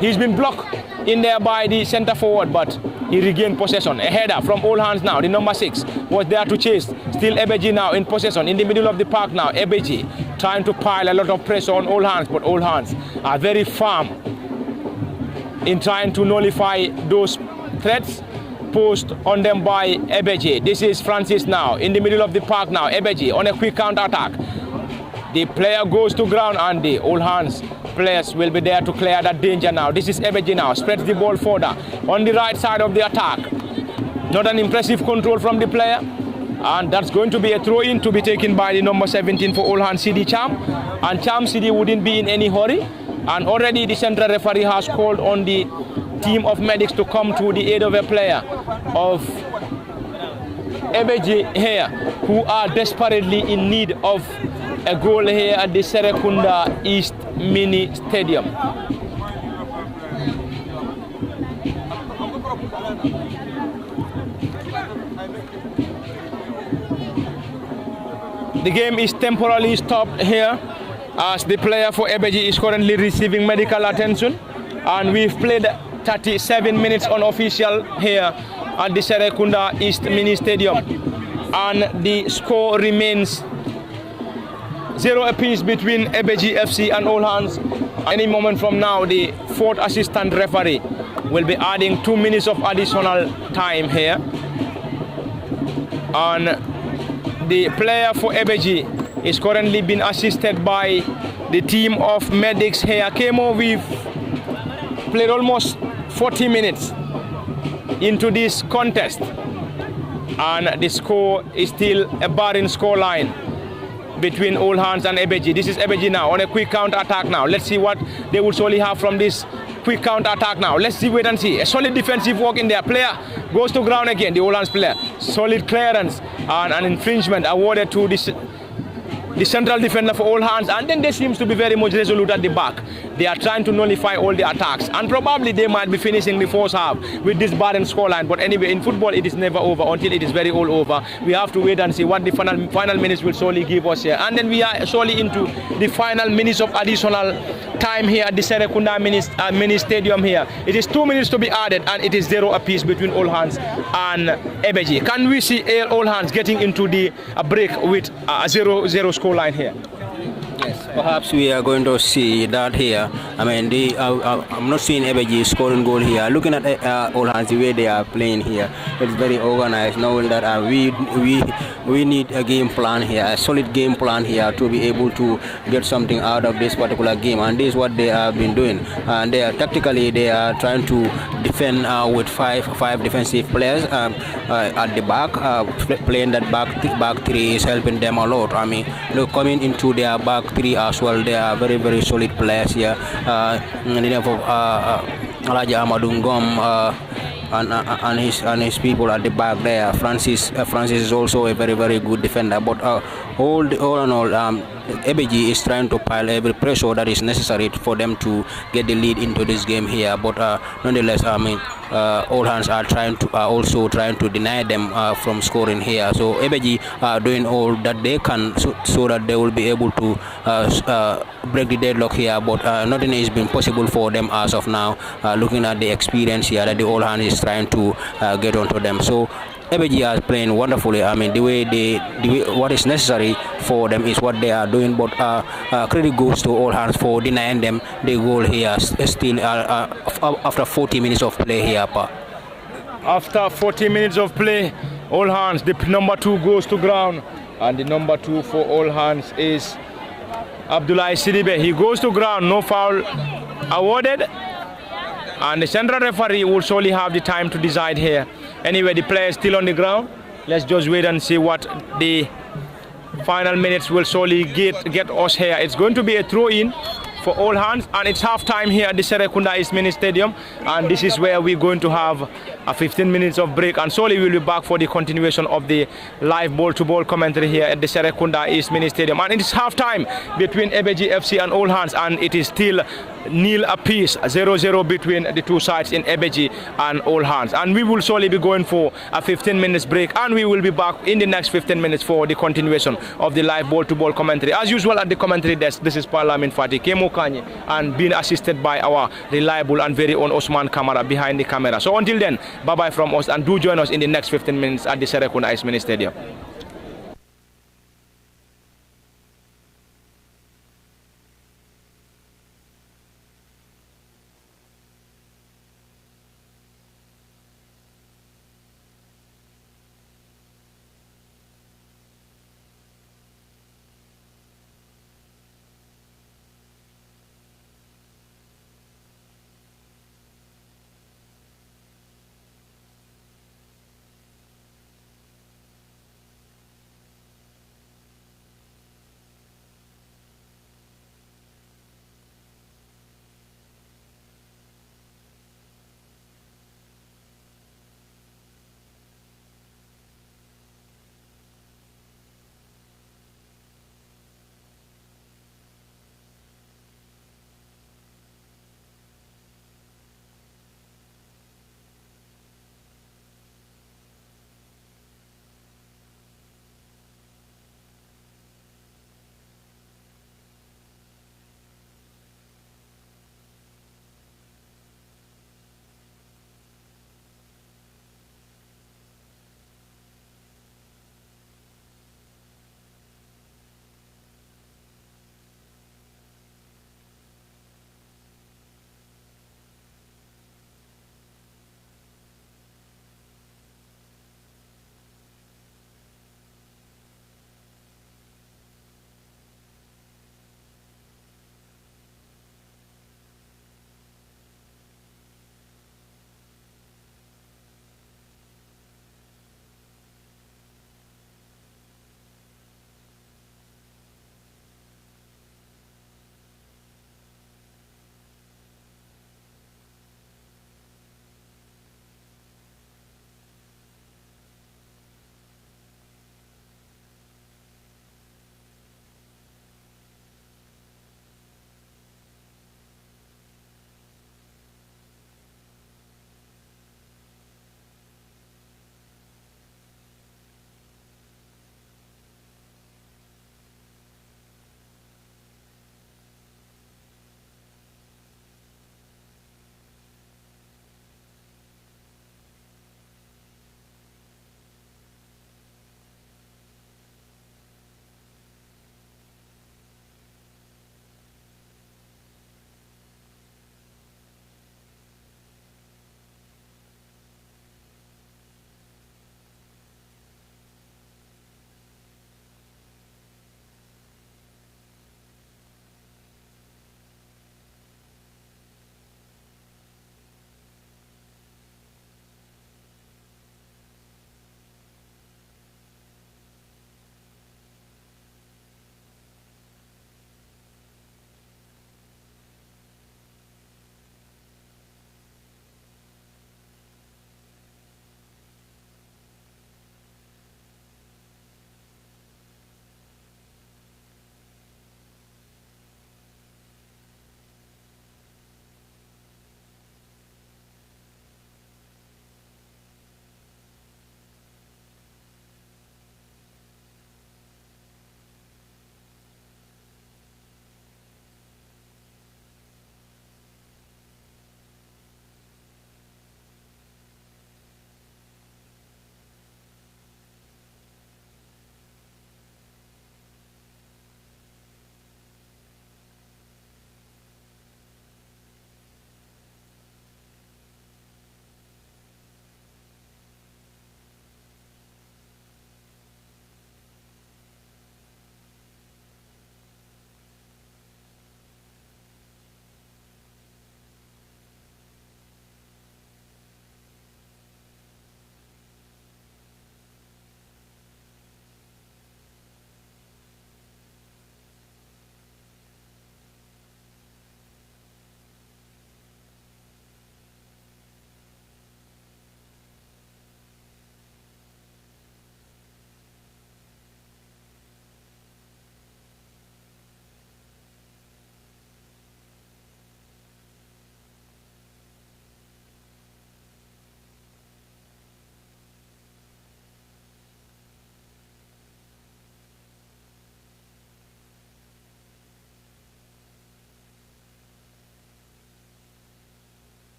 He's been blocked in there by the centre forward, but he regained possession. A header from All Hands now. The number 6 was there to chase. Still Ebbeh now in possession in the middle of the park now. Ebbeh trying to pile a lot of pressure on All Hands, but All Hands are very firm in trying to nullify those threats posed on them by Ebbeh. This is Francis now in the middle of the park now. Ebbeh on a quick counter attack. The player goes to ground, and the All Hands players will be there to clear that danger now. This is Ebbeh now, spreads the ball further on the right side of the attack. Not an impressive control from the player, and that's going to be a throw in to be taken by the number 17 for All Hands, Sidi Cham. And Cham Sidi wouldn't be in any hurry, and already the central referee has called on the team of medics to come to the aid of a player of Ebbeh here, who are desperately in need of a goal here at the Serekunda East Mini Stadium. The game is temporarily stopped here as the player for Ebbeh is currently receiving medical attention, and we've played 37 minutes unofficial here at the Serekunda East Mini Stadium, and the score remains 0 apiece between Ebbeh FC and All Hands. Any moment from now, the fourth assistant referee will be adding 2 minutes of additional time here, and the player for Ebbeh is currently being assisted by the team of medics here. Kemo, we've played almost 40 minutes into this contest, and the score is still a barren score line between All Hands and Ebbeh. This is Ebbeh now on a quick counter attack now. Let's see what they will surely have from this quick counter attack now. Let's see, wait and see. A solid defensive work in there. Player goes to ground again, the All Hands player. Solid clearance and an infringement awarded to this the central defender for All Hands, and then they seems to be very much resolute at the back. They are trying to nullify all the attacks, and probably they might be finishing the first half with this barren scoreline. But anyway, in football it is never over until it is very all over. We have to wait and see what the final minutes will surely give us here, and then we are surely into the final minutes of additional time here at the Serekunda mini stadium here. It is 2 minutes to be added, and it is 0 apiece between All Hands and Ebbeh. Can we see All Hands getting into the break with a 0-0 score line here? Yes, perhaps we are going to see that here. I mean, I'm not seeing Ebbeh scoring goal here. Looking at All Hands, the way they are playing here, it's very organized, knowing that we need a game plan here, a solid game plan here to be able to get something out of this particular game, and this is what they have been doing. And they are tactically trying to defend with five defensive players at the back. Playing that back three is helping them a lot. I mean, look, coming into their back three as well, they are very, very solid players here. In the name of Alaja Amadou Ngom and his people at the back there. Francis is also a very, very good defender. But all in all, Ebbeh is trying to pile every pressure that is necessary for them to get the lead into this game here. But nonetheless, I mean, All Hands are also trying to deny them from scoring here. So Ebbeh are doing all that they can so that they will be able to break the deadlock here. But nothing has been possible for them as of now. Looking at the experience here that the All Hands is trying to get onto them. So Ebbeh are playing wonderfully. I mean, the way what is necessary for them is what they are doing. But credit goes to All Hands for denying them the goal here. Still, after 40 minutes of play here, Pa. After 40 minutes of play, All Hands, the number 2 goes to ground, and the number 2 for All Hands is Abdullahi Sidibe. He goes to ground, no foul awarded, and the central referee will surely have the time to decide here. Anyway, the player is still on the ground. Let's just wait and see what the final minutes will surely get us here. It's going to be a throw-in for All Hands, and it's half time here at the Serekunda East Mini Stadium, and this is where we're going to have a 15 minutes of break, and surely we'll be back for the continuation of the live ball-to-ball commentary here at the Serekunda East Mini Stadium. And it is half time between Ebbeh FC and All Hands, and it is still nil apiece, 0-0 between the two sides in Ebbeh and All Hands. And we will surely be going for a 15 minutes break, and we will be back in the next 15 minutes for the continuation of the live ball-to-ball commentary. As usual at the commentary desk, this is Parlament Fatih Kemo Kanye, and being assisted by our reliable and very own Osman Kamara behind the camera. So until then, bye-bye from us, and do join us in the next 15 minutes at the Serekunda East Mini Stadium.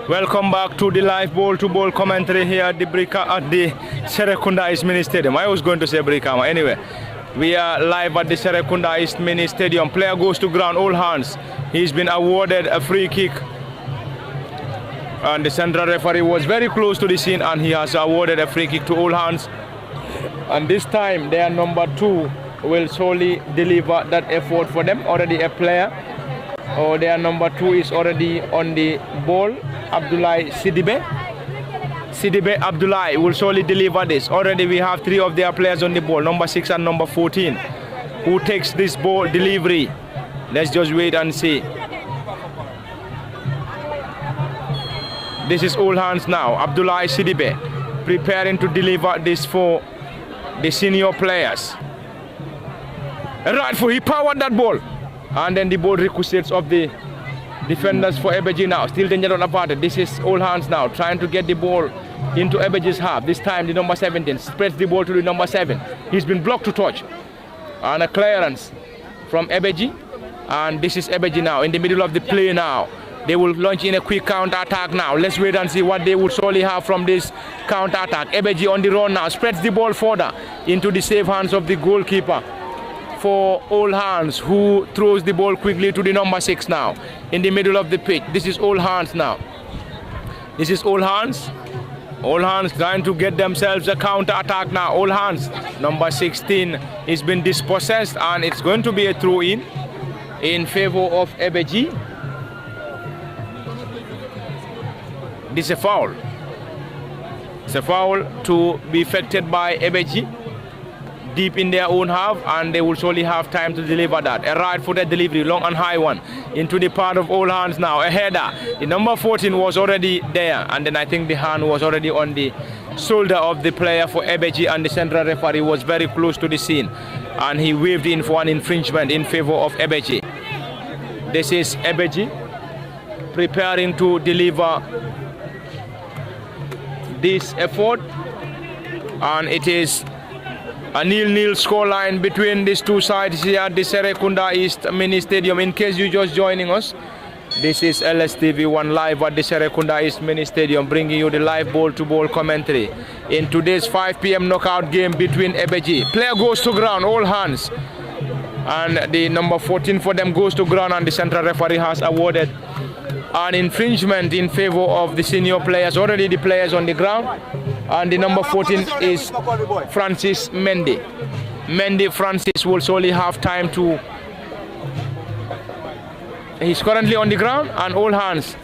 Welcome back to the live ball-to-ball commentary here at the Serekunda East Mini Stadium. I was going to say Brikama. Anyway, we are live at the Serekunda East Mini Stadium. Player goes to ground, all hands. He's been awarded a free kick. And the central referee was very close to the scene and he has awarded a free kick to all hands. And this time their number 2 will solely deliver that effort for them. Already a player. Oh, their number 2 is already on the ball. Abdullah Sidibe. Sidibe Abdullah will surely deliver this. Already we have 3 of their players on the ball, number 6 and number 14. Who takes this ball delivery? Let's just wait and see. This is all hands now. Abdullah Sidibe preparing to deliver this for the senior players. Right foot, he powered that ball. And then the ball ricochets off the defenders for Ebbeh now. Still danger on the part. This is all hands now, trying to get the ball into Ebbeh's half. This time the number 17 spreads the ball to the number 7. He's been blocked to touch. And a clearance from Ebbeh. And this is Ebbeh now in the middle of the play now. They will launch in a quick counter-attack now. Let's wait and see what they will surely have from this counter-attack. Ebbeh on the run now, spreads the ball further into the safe hands of the goalkeeper for all hands, who throws the ball quickly to the number 6 now in the middle of the pitch. This is all hands now. This is all hands. All hands trying to get themselves a counter-attack now. All hands. Number 16 has been dispossessed and it's going to be a throw-in favor of Ebbeh. This is a foul. It's a foul to be effected by Ebbeh deep in their own half, and they will surely have time to deliver that. A right-footed delivery, long and high one, into the part of all hands now. A header. The number 14 was already there, and then I think the hand was already on the shoulder of the player for Ebbeh, and the central referee was very close to the scene, and he waved in for an infringement in favor of Ebbeh. This is Ebbeh preparing to deliver this effort, and it is a 0-0 scoreline between these two sides here at the Serekunda East Mini Stadium. In case you're just joining us, this is LSTV1 live at the Serekunda East Mini Stadium, bringing you the live ball-to-ball commentary in today's 5 p.m. knockout game between Ebbeh. Player goes to ground, all hands, and the number 14 for them goes to ground, and the central referee has awarded an infringement in favor of the senior players. Already the players on the ground, and the number 14 is Francis Mendy. Mendy Francis will surely have time to... He's currently on the ground, and all hands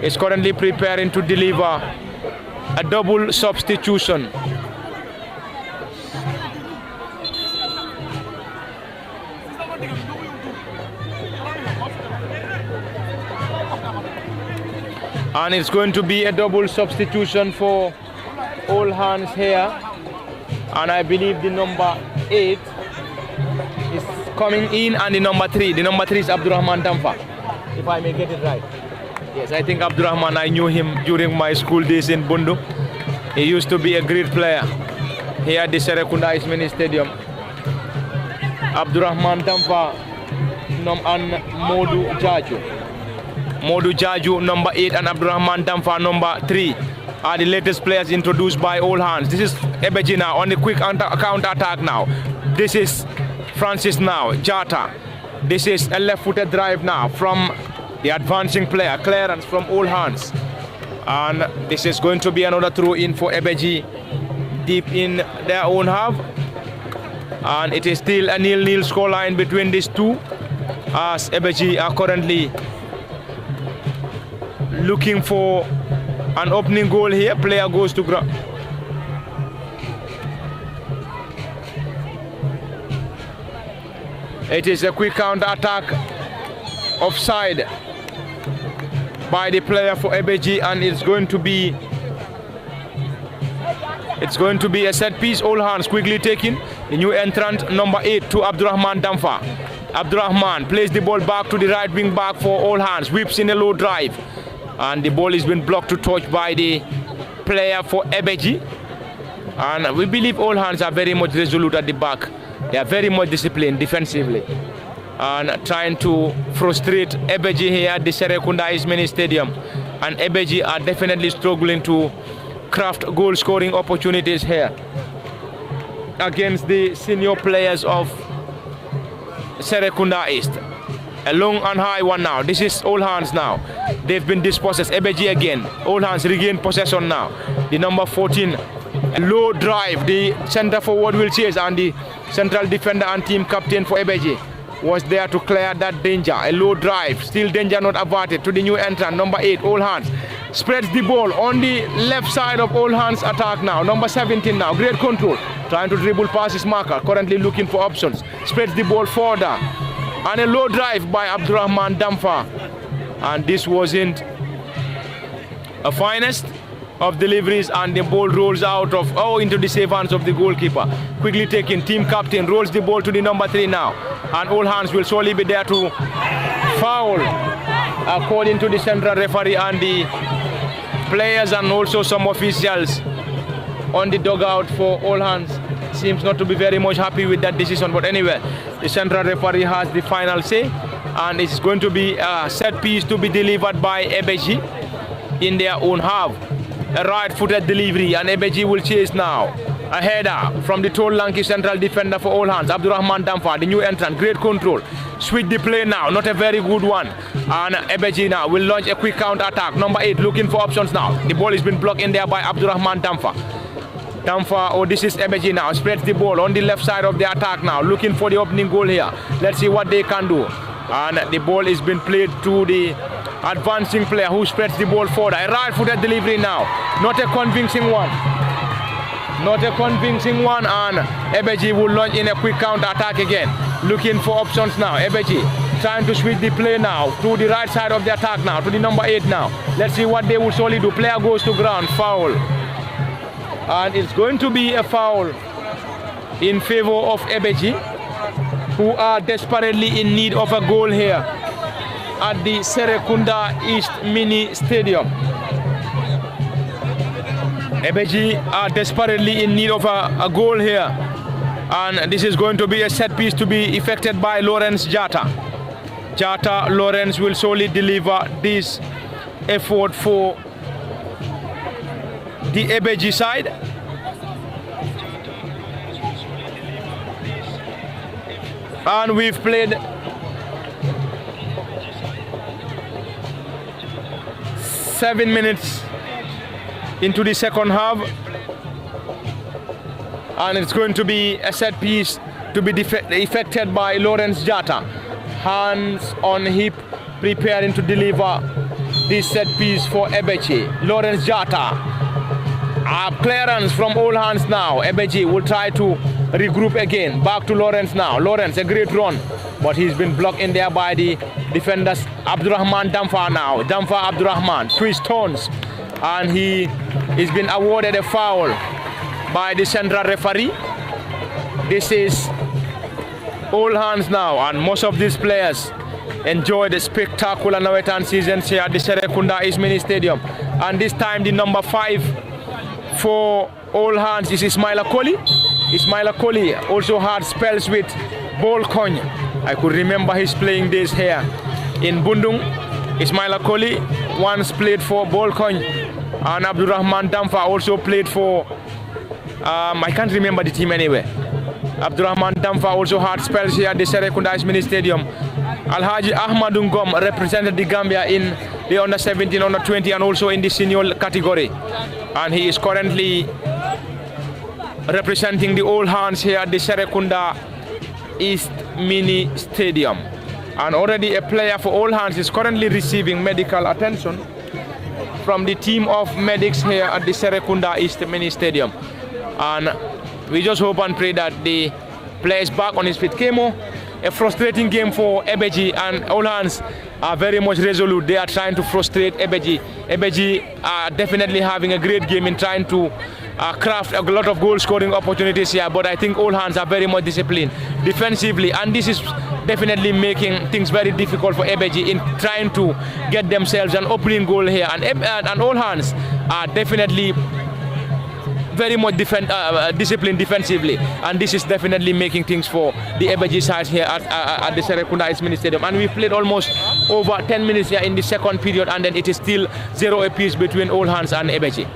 is currently preparing to deliver a double substitution. And it's going to be a double substitution for all hands here, and I believe the number 8 is coming in, and the number 3 is Abdurrahman Tamfa, if I may get it right. Yes, I think Abdurrahman, I knew him during my school days in Bundu. He used to be a great player here at the Serekunda East Mini Stadium. Abdurrahman Tamfa and Modu Jaju number 8 and Abdurrahman Tamfa number 3 are the latest players introduced by all hands. This is Ebbeh now on the quick counter attack now. This is Francis now, Jata. This is a left-footed drive now from the advancing player, clearance from all hands. And this is going to be another throw-in for Ebbeh deep in their own half. And it is still a 0-0 scoreline between these two, as Ebbeh are currently looking for an opening goal here. Player goes to ground. It is a quick counter attack offside by the player for Ebbeh, and it's going to be a set piece. All hands quickly taking the new entrant number 8 to Abdurrahman Tamfa. Abdurrahman plays the ball back to the right wing back for all hands, whips in a low drive, and the ball has been blocked to touch by the player for Ebbeh. And we believe all hands are very much resolute at the back. They are very much disciplined defensively and trying to frustrate Ebbeh here at the Serekunda East Mini Stadium. and Ebbeh are definitely struggling to craft goal scoring opportunities here against the senior players of Serekunda East. A long and high one now. This is Old Hands now. They've been dispossessed. Ebbeh again. Old Hands regain possession now. The number 14, a low drive. The center forward will chase, and the central defender and team captain for Ebbeh was there to clear that danger. A low drive. Still danger not averted to the new entrant. Number 8, Old Hands. Spreads the ball on the left side of Old Hands attack now. Number 17 now. Great control. Trying to dribble past his marker. Currently looking for options. Spreads the ball further. And a low drive by Abdurrahman Damfa. And this wasn't a finest of deliveries, and the ball rolls out of into the safe hands of the goalkeeper. Quickly taken, team captain rolls the ball to the number 3 now. And Old Hands will surely be there to foul, according to the central referee and the players and also some officials on the dugout for Old Hands. Seems not to be very much happy with that decision, but anyway, the central referee has the final say, and it's going to be a set piece to be delivered by Ebbeh in their own half. A right-footed delivery, and Ebbeh will chase now. A header from the tall, lanky central defender for Old Hands, Abdurrahman Damfa, the new entrant. Great control. Switch the play now, not a very good one. And Ebbeh now will launch a quick counter-attack. Number 8 looking for options now. The ball has been blocked in there by Abdurrahman Damfa. This is Ebbeh now, spreads the ball on the left side of the attack now, looking for the opening goal here. Let's see what they can do. And the ball is being played to the advancing player who spreads the ball further. A right-footed delivery now, not a convincing one. Not a convincing one, and Ebbeh will launch in a quick counter-attack again. Looking for options now. Ebbeh trying to switch the play now to the right side of the attack now, to the number 8 now. Let's see what they will surely do. Player goes to ground, foul. And it's going to be a foul in favor of Ebbeh, who are desperately in need of a goal here at the Serekunda East Mini Stadium. Ebbeh are desperately in need of a goal here, and this is going to be a set piece to be effected by Lawrence Jata. Lawrence will solely deliver this effort for the Ebbeh side. And we've played 7 minutes into the second half, and it's going to be a set piece to be effected by Lawrence Jata. Hands on hip, preparing to deliver this set piece for Ebbeh. Lawrence Jata. Clearance from Old Hands now. Ebbeh will try to regroup again. Back to Lawrence now. Lawrence, a great run, but he's been blocked in there by the defenders. Abdurrahman Damfa now. Damfa Abdurrahman, twist turns, and he has been awarded a foul by the central referee. This is Old Hands now, and most of these players enjoy the spectacular Nawettan seasons here at the Serekunda East Mini Stadium. And this time the number 5 for Old Hands is Ismail Akoli. Ismail Akoli also had spells with Bolkony. I could remember his playing days here in Bundung. Ismail Akoli once played for Bolkony, and Abdurrahman Damfa also played for I can't remember the team anyway. Abdurrahman Damfa also had spells here at the Serekunda East Mini Stadium. Alhaji Ahmadu Ngom represented the Gambia in the under 17, under 20, and also in the senior category. And he is currently representing the Old Hands here at the Serekunda East Mini Stadium. And already a player for Old Hands is currently receiving medical attention from the team of medics here at the Serekunda East Mini Stadium. And we just hope and pray that the player is back on his feet. Kemo, a frustrating game for Ebbeh, and Old Hands are very much resolute. They are trying to frustrate Ebbeh. Ebbeh are definitely having a great game in trying to craft a lot of goal scoring opportunities here, but I think Old Hands are very much disciplined defensively, and this is definitely making things very difficult for Ebbeh in trying to get themselves an opening goal here. And Old Hands are definitely very much disciplined defensively, and this is definitely making things for the Ebbeh side here at the Serekunda East Mini Stadium. And we've played almost over 10 minutes here in the second period, and then it is still 0 apiece between All Hands and Ebbeh.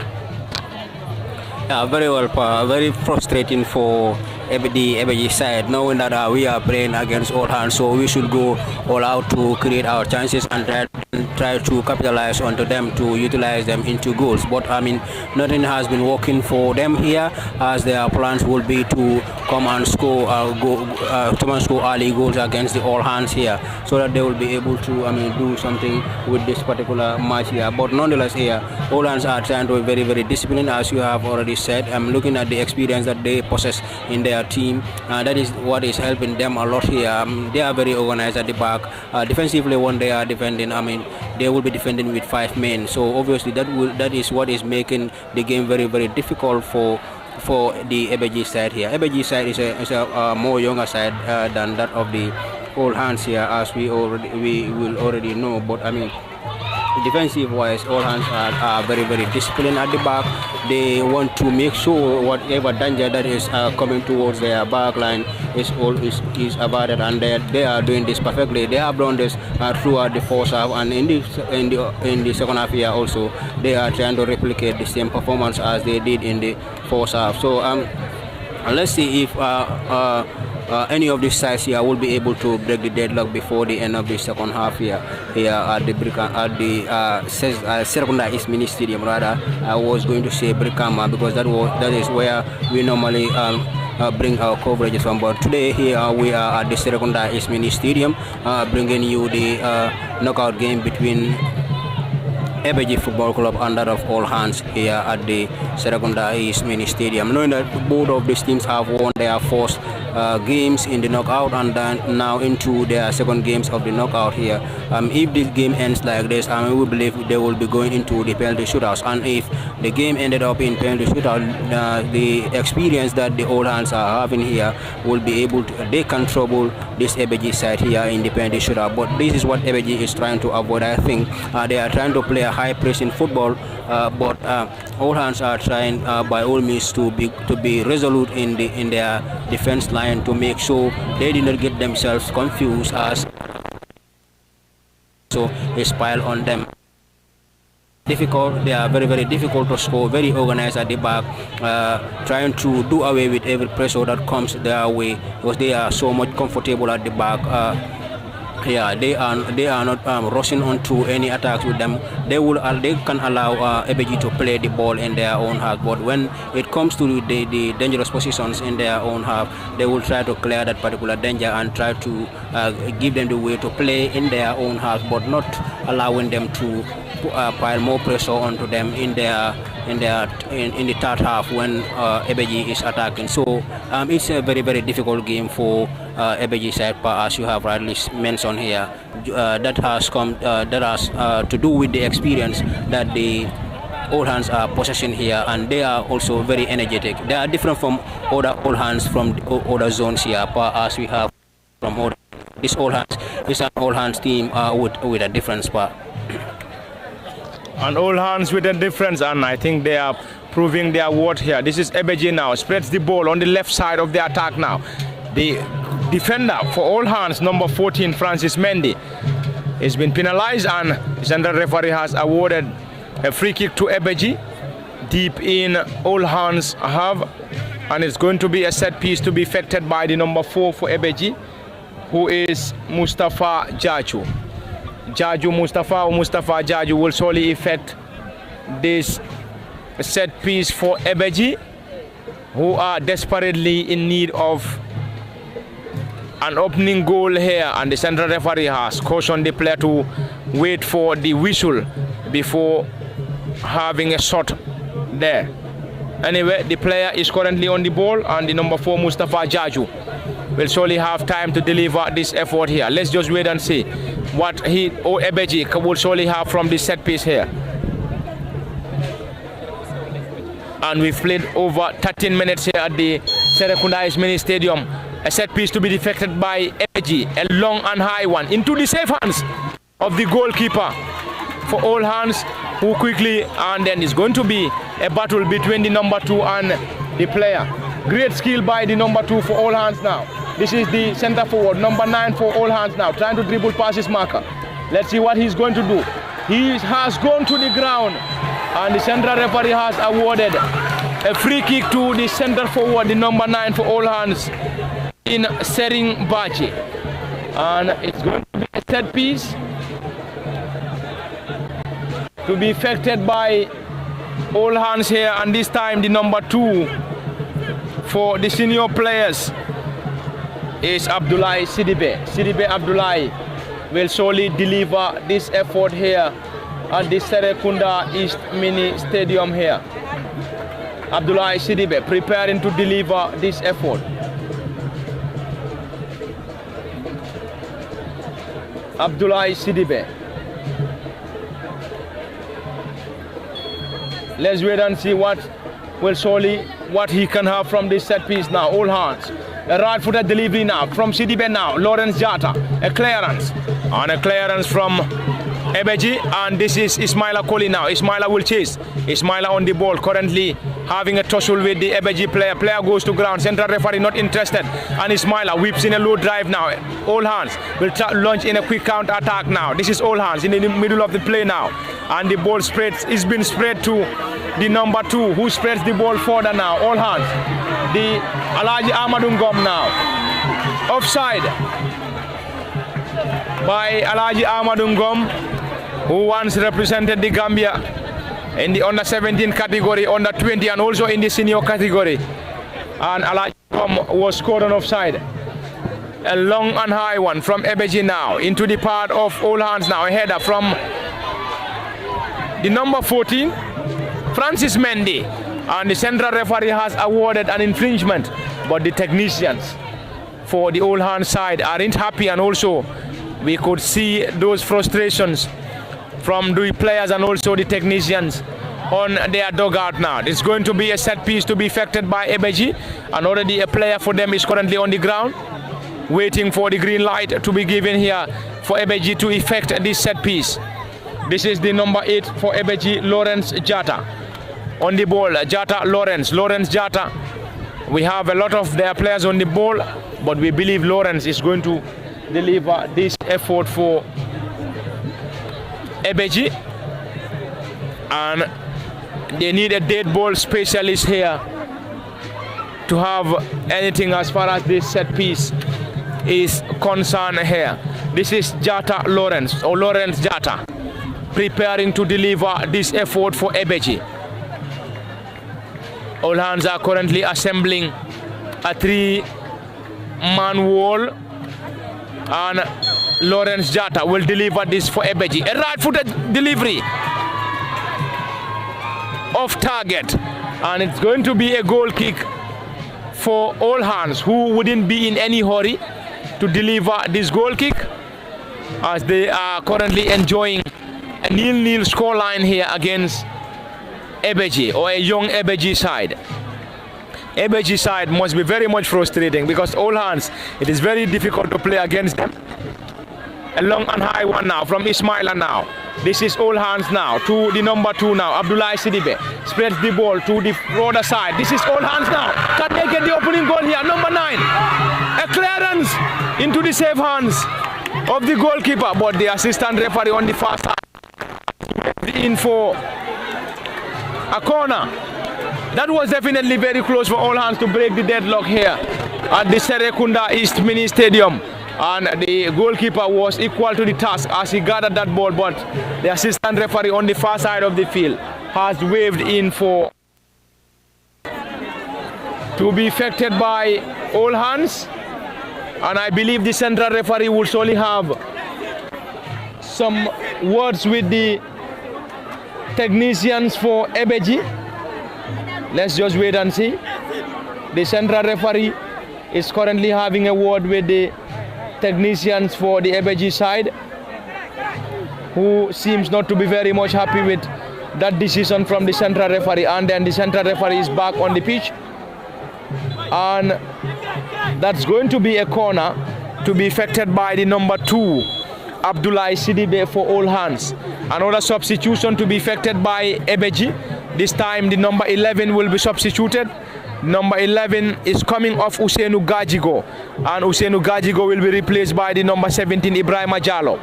Yeah, very well, very frustrating for the Ebbeh side, knowing that we are playing against All Hands, so we should go all out to create our chances and try to capitalize onto them, to utilize them into goals. But I mean, nothing has been working for them here, as their plans will be to come and score early goals against the All Hands here, so that they will be able to do something with this particular match here. But nonetheless, here All Hands are trying to be very, very disciplined, as you have already said. I'm looking at the experience that they possess in their team, that is what is helping them a lot here. They are very organized at the back. Defensively, when they are defending, they will be defending with 5 men. So obviously that is what is making the game very, very difficult for the Ebbeh side here. Ebbeh side is a more younger side than that of the All Hands here, as we will already know. But defensive wise, All Hands are very, very disciplined at the back. They want to make sure whatever danger that is coming towards their back line is avoided, and they are doing this perfectly. They have done this throughout the first half, and in the second half here also they are trying to replicate the same performance as they did in the first half. So let's see if any of these sides here will be able to break the deadlock before the end of the second half here at the Serekunda East Mini Stadium. Rather, I was going to say Brikama, because that is where we normally bring our coverage from. But today here we are at the Serekunda East Mini Stadium, bringing you the knockout game between Ebbeh Football Club and that of All Hands here at the Serekunda East Mini Stadium. Knowing that both of these teams have won their first games in the knockout, and then now into their second games of the knockout here. If this game ends like this, we believe they will be going into the penalty shootouts. And if the game ended up in penalty shootout, the experience that the All Hands are having here will be able to, they can trouble this Ebbeh side here in the penalty shootout. But this is what Ebbeh is trying to avoid. I think they are trying to play a high pressing football, but All Hands are trying by all means to be resolute in their defense line, to make sure they do not get themselves confused, as so is piled on them. Difficult, they are very, very difficult to score, very organized at the back, trying to do away with every pressure that comes their way, because they are so much comfortable at the back. Yeah, they are not rushing onto any attacks with them. They can allow Ebbeh to play the ball in their own half, but when it comes to the dangerous positions in their own half, they will try to clear that particular danger and try to give them the way to play in their own half, but not allowing them to pile more pressure onto them in the third half when Ebbeh is attacking. So it's a very, very difficult game for Ebbeh side, as you have rightly mentioned here. That has to do with the experience that the All Hands are possessing here, and they are also very energetic. They are different from other All Hands from other zones here, as we have from other. This All Hands is an All Hands team with a different spot. And All Hands with a difference, and I think they are proving their worth here. This is Ebbeh now, spreads the ball on the left side of the attack now. The defender for All Hands, number 14, Francis Mendy, has been penalized, and the central referee has awarded a free kick to Ebbeh deep in All Hands half, and it's going to be a set piece to be effected by the number 4 for Ebbeh, who is Mustafa Jaju. Mustafa Jaju will surely effect this set piece for Ebbeh, who are desperately in need of an opening goal here, and the central referee has cautioned the player to wait for the whistle before having a shot there. Anyway, the player is currently on the ball, and the number 4 Mustafa Jaju will surely have time to deliver this effort here. Let's just wait and see what Ebbeh will surely have from this set piece here. And we've played over 13 minutes here at the Serekunda East Mini Stadium. A set piece to be deflected by Ebbeh, a long and high one, into the safe hands of the goalkeeper for All Hands, who quickly, and then it's going to be a battle between the number 2 and the player. Great skill by the number 2 for All Hands now. This is the center forward, number 9 for All Hands now, trying to dribble past his marker. Let's see what he's going to do. He has gone to the ground, and the central referee has awarded a free kick to the center forward, the number 9 for All Hands, in Sering Bachi. And it's going to be a set piece to be effected by All Hands here, and this time the number 2 for the senior players is Abdullahi Sidibe. Sidibe Abdullahi will surely deliver this effort here at the Serekunda East Mini Stadium here. Abdullahi Sidibe preparing to deliver this effort. Abdullahi Sidibe. Let's wait and see what he can have from this set piece now. All Hands. A right-footed delivery now from Sidibe now. Lawrence Jata. A clearance. And a clearance from Ebbeh, and this is Ismaila Koli now. Ismaila will chase. Ismaila on the ball, currently having a tussle with the Ebbeh player. Player goes to ground. Central referee not interested. And Ismaila whips in a low drive now. All Hands will launch in a quick counter attack now. This is All Hands in the middle of the play now. And the ball spreads. It's been spread to the number 2, who spreads the ball further now. All Hands. The Alaji Amadou Ngom now. Offside by Alaji Amadou Ngom, who once represented the Gambia in the under 17 category, under 20, and also in the senior category. And Alaji Ngom was scored on offside. A long and high one from Ebbeh now into the part of All Hands now. A header from the number 14, Francis Mendy. And the central referee has awarded an infringement, but the technicians for the All Hands side aren't happy, and also we could see those frustrations from the players and also the technicians on their dugout now. It's going to be a set piece to be effected by Ebbeh, and already a player for them is currently on the ground waiting for the green light to be given here for Ebbeh to effect this set piece. This is the number 8 for Ebbeh, Lawrence Jata. On the ball, Jata Lawrence Jata. We have a lot of their players on the ball, but we believe Lawrence is going to deliver this effort for Ebbeh, and they need a dead ball specialist here to have anything as far as this set piece is concerned here. This is Jata Lawrence, or Lawrence Jata, preparing to deliver this effort for Ebbeh. All Hands are currently assembling a 3-man wall, and Lawrence Jata will deliver this for Ebbeh. A right-footed delivery off target, and it's going to be a goal kick for All Hands, who wouldn't be in any hurry to deliver this goal kick, as they are currently enjoying a 0-0 scoreline here against Ebbeh, or a young Ebbeh side. Ebbeh side must be very much frustrating, because All Hands, it is very difficult to play against them. A long and high one now from Ismaila now. This is All Hands now to the number 2 now. Abdullahi Sidibe spreads the ball to the other side. This is All Hands now. Can they get the opening goal here? Number 9. A clearance into the safe hands of the goalkeeper, but the assistant referee on the far side in for a corner. That was definitely very close for All Hands to break the deadlock here at the Serekunda East Mini Stadium. And the goalkeeper was equal to the task as he gathered that ball, but the assistant referee on the far side of the field has waved in for to be effected by All Hands. And I believe the central referee will surely have some words with the technicians for Ebbeh. Let's just wait and see. The central referee is currently having a word with the technicians for the Ebbeh side, who seems not to be very much happy with that decision from the central referee. And then the central referee is back on the pitch, and that's going to be a corner to be effected by the number 2, Abdullahi Sidibe, for All Hands. Another substitution to be effected by Ebbeh. This time the number 11 will be substituted. Number 11 is coming off Usainu Gajigo, and Usainu Gajigo will be replaced by the number 17, Ibrahima Jallo.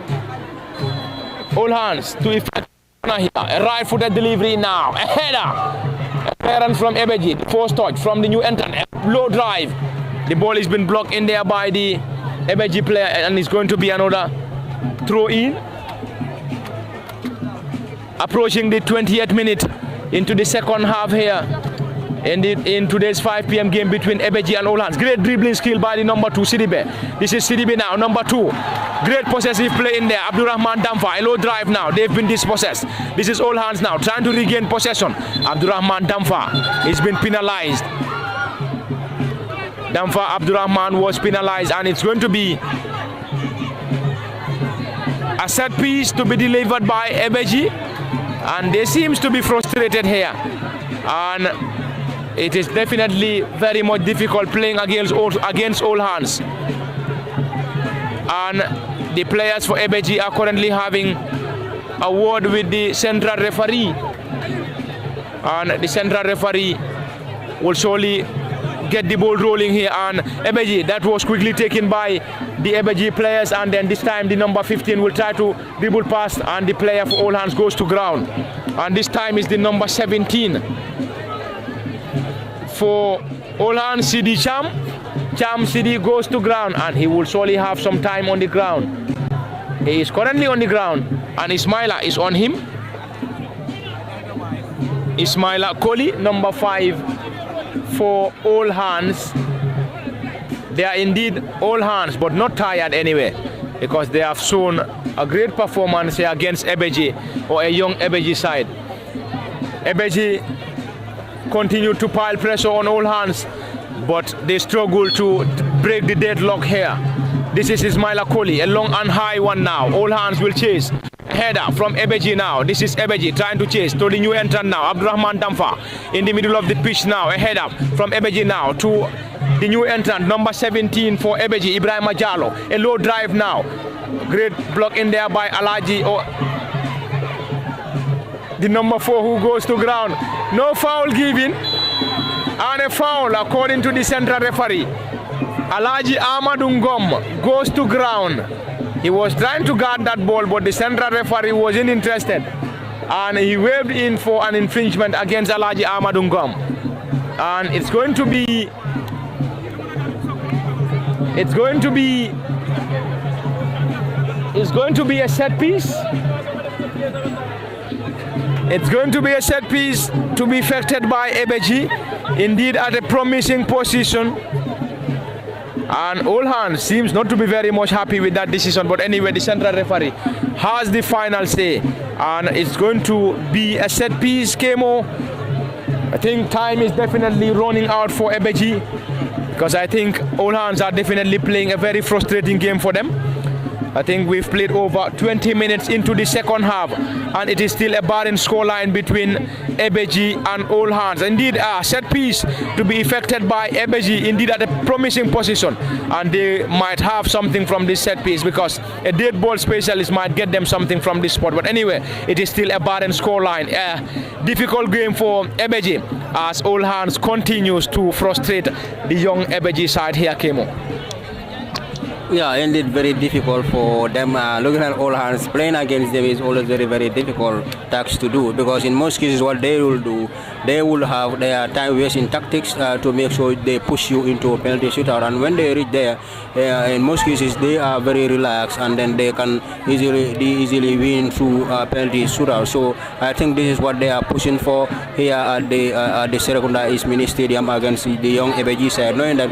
All Hands to effect here. A right-footed delivery now. A header. A clearance from Ebbeh. Force touch from the new entrant. A low drive. The ball has been blocked in there by the Ebbeh player, and it's going to be another throw in. Approaching the 20th minute into the second half here in today's 5 p.m. game between Ebbeh and All Hands. Great dribbling skill by the number 2 Sidibe. This is Sidibe now, number 2. Great possessive play in there. Abdurrahman Damfa, a low drive now. They've been dispossessed. This is All Hands now trying to regain possession. Abdurrahman Damfa has been penalized. Damfa Abdurrahman was penalized, and it's going to be a set piece to be delivered by Ebbeh, and they seems to be frustrated here, and it is definitely very much difficult playing against All Hands. And the players for Ebbeh are currently having a word with the central referee, and the central referee will surely get the ball rolling here. And Ebbeh, that was quickly taken by the Ebbeh players, and then this time the number 15 will try to dribble past, and the player for All Hands goes to ground, and this time is the number 17 for All Hands, Sidi Cham. Sidi goes to ground, and he will surely have some time on the ground. He is currently on the ground, and Ismaila is on him. Ismaila Koli, number 5 for All Hands. They are indeed All Hands, but not tired anyway, because they have shown a great performance here against Ebbeh, or a young Ebbeh side. Ebbeh continue to pile pressure on All Hands, but they struggle to break the deadlock here. This is Ismaila Koli, a long and high one now. All Hands will chase. Header from Ebbeh now. This is Ebbeh trying to chase to the new entrant now. Abdurrahman Damfa in the middle of the pitch now. A header from Ebbeh now to the new entrant, number 17 for Ebbeh, Ibrahim Jallo. A low drive now. Great block in there by Alaji, or the number 4 who goes to ground. No foul given, and a foul according to the central referee. Alaji Amadou Ngom goes to ground. He was trying to guard that ball, but the central referee wasn't interested, and he waved in for an infringement against Alaji Amadou Ngom. And it's going to be a set piece. It's going to be a set piece to be effected by Ebbeh, indeed at a promising position. And All Hands seems not to be very much happy with that decision, but anyway, the central referee has the final say, and it's going to be a set piece. Kemo, I think time is definitely running out for Ebbeh, because I think All Hands are definitely playing a very frustrating game for them. I think we've played over 20 minutes into the second half, and it is still a barren scoreline between Ebbeh and All Hands. Indeed, a set piece to be effected by Ebbeh, indeed at a promising position, and they might have something from this set piece, because a dead ball specialist might get them something from this spot. But anyway, it is still a barren scoreline. A difficult game for Ebbeh as All Hands continues to frustrate the young Ebbeh side here, Kemo. Yeah, indeed very difficult for them. Looking at All Hands, playing against them is always very, very difficult task to do, because in most cases what they will do, they will have their time wasting tactics to make sure they push you into a penalty shootout, and when they reach there, in most cases they are very relaxed, and then they can easily win through penalty shootout. So I think this is what they are pushing for here at the Serekunda East Mini Stadium against the young Ebbeh side, knowing that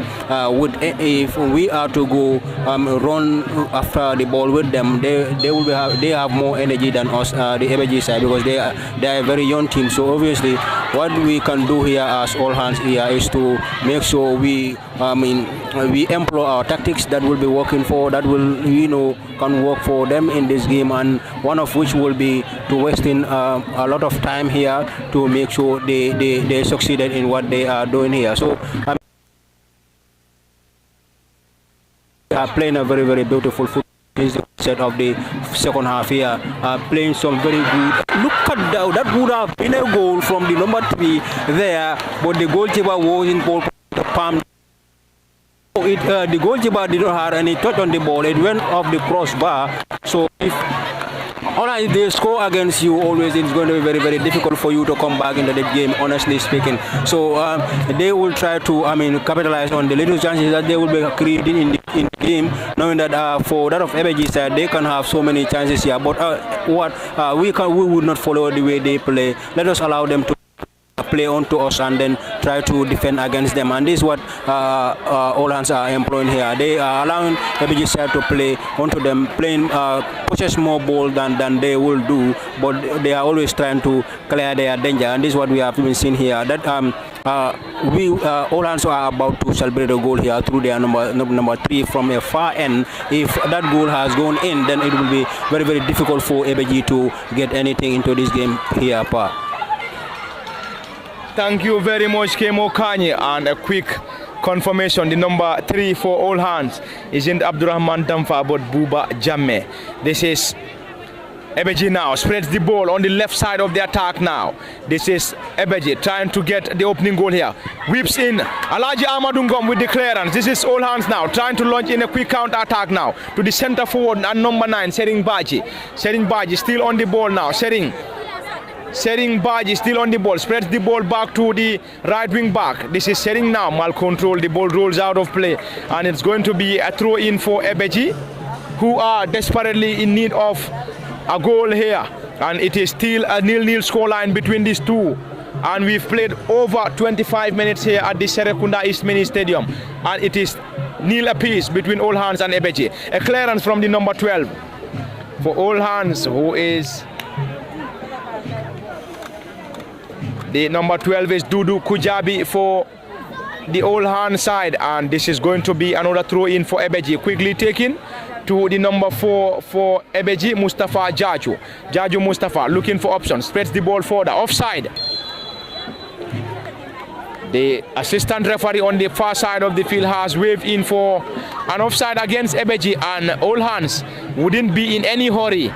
if we are to go run after the ball with them, they have more energy than us, the Ebbeh side, because they are a very young team. So obviously what we can do here as All Hands here is to make sure we employ our tactics that will be working for, that will can work for them in this game, and one of which will be to wasting a lot of time here to make sure they succeeded in what they are doing here. So are playing a very, very beautiful football. Is the set of the second half here, playing some very good. Look at that would have been a goal from the number 3 there, but the goalkeeper was in ball the palm. The goalkeeper did not have any touch on the ball. It went off the crossbar. So if If they score against you, always it's going to be very, very difficult for you to come back into the game, honestly speaking. So they will try to, capitalize on the little chances that they will be creating in the game, knowing that for that of Ebbeh side, they can have so many chances here. But we would not follow the way they play. Let us allow them to play onto us and then try to defend against them, and this is what all hands are employing here. They are allowing Ebbeh side to play onto them, playing possess more ball than they will do, but they are always trying to clear their danger, and this is what we have been seeing here. That all hands are about to celebrate a goal here through their number 3 from a far end. If that goal has gone in, then it will be very, very difficult for Ebbeh to get anything into this game here, Pa. Thank you very much, Kemo Kanye. And a quick confirmation, the number 3 for all hands isn't Abdurrahman Damfa but Buba Jammeh. This is Ebbeh now, spreads the ball on the left side of the attack now. This is Ebbeh trying to get the opening goal here. Whips in, Alaji Amadungom with the clearance. This is all hands now, trying to launch in a quick counter attack now. To the center forward and number 9, Sering Baji. Sering Baji still on the ball now, Sering Baji still on the ball, spreads the ball back to the right wing back. This is Sering now, mal control, the ball rolls out of play, and it's going to be a throw in for Ebbeh, who are desperately in need of a goal here, and it is still a 0-0 scoreline between these two. And we've played over 25 minutes here at the Serekunda East Mini Stadium, and it is 0 apiece between all hands and Ebbeh. A clearance from the number 12 for all hands, who is the number 12 is Dudu Kujabi for the all hand side, and this is going to be another throw in for Ebbeh. Quickly taken to the number 4 for Ebbeh, Mustafa Jaju Mustafa looking for options, spreads the ball further, offside. The assistant referee on the far side of the field has waved in for an offside against Ebbeh, and all hands wouldn't be in any hurry.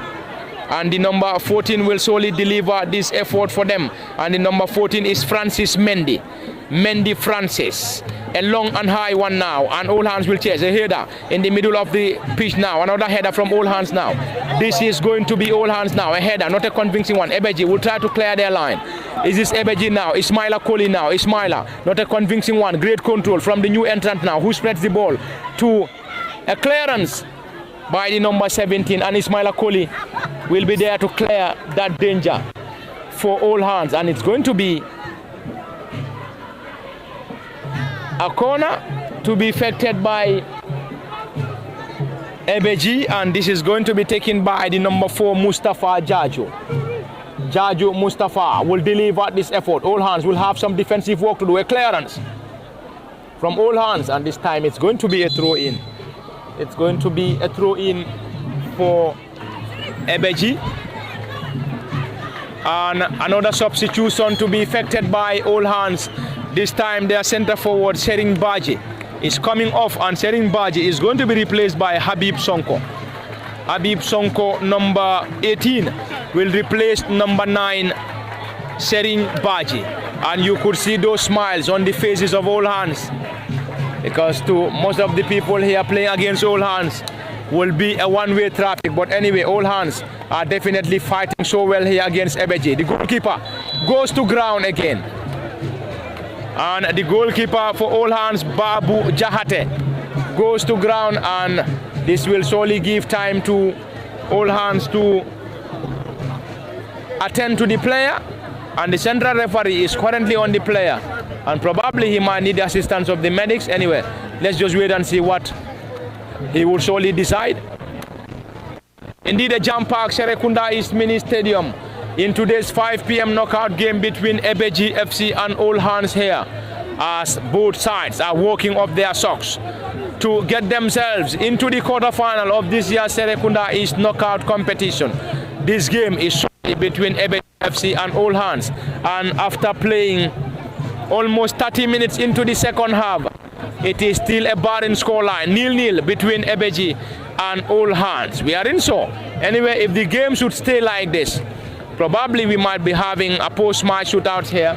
And the number 14 will solely deliver this effort for them. And the number 14 is Francis Mendy. Mendy Francis. A long and high one now. And all hands will chase. A header in the middle of the pitch now. Another header from all hands now. This is going to be all hands now. A header, not a convincing one. Ebbeh will try to clear their line. Is this Ebbeh now? Ismaila Kohli now. Ismaila, not a convincing one. Great control from the new entrant now, who spreads the ball to a clearance by the number 17, and Ismaila Kohli will be there to clear that danger for all hands, and it's going to be a corner to be affected by Ebbeh, and this is going to be taken by the number 4 Mustafa Jaju Mustafa will deliver this effort. All hands will have some defensive work to do. A clearance from all hands, and this time it's going to be a throw in. It's going to be a throw in for Ebbeh, and another substitution to be effected by all hands. This time their center forward Sering Baji is coming off, and Sering Baji is going to be replaced by Habib Sonko. Habib Sonko, number 18, will replace number 9 Sering Baji, and you could see those smiles on the faces of all hands, because to most of the people here playing against all hands will be a one-way traffic. But anyway, all hands are definitely fighting so well here against Ebbeh. The goalkeeper goes to ground again, and the goalkeeper for all hands, Babu Jahate, goes to ground, and this will surely give time to all hands to attend to the player. And the central referee is currently on the player, and probably he might need the assistance of the medics. Anyway, let's just wait and see what he will surely decide. Indeed, a jam pack Serekunda East Mini Stadium in today's 5 p.m. knockout game between Ebbeh FC and all hands here, as both sides are walking off their socks to get themselves into the quarterfinal of this year's Serekunda East knockout competition. This game is between Ebbeh FC and all hands, and after playing almost 30 minutes into the second half, it is still a barren scoreline, 0-0 between Ebbeh and all hands. We are in so. Anyway, if the game should stay like this, probably we might be having a post-match shootout here,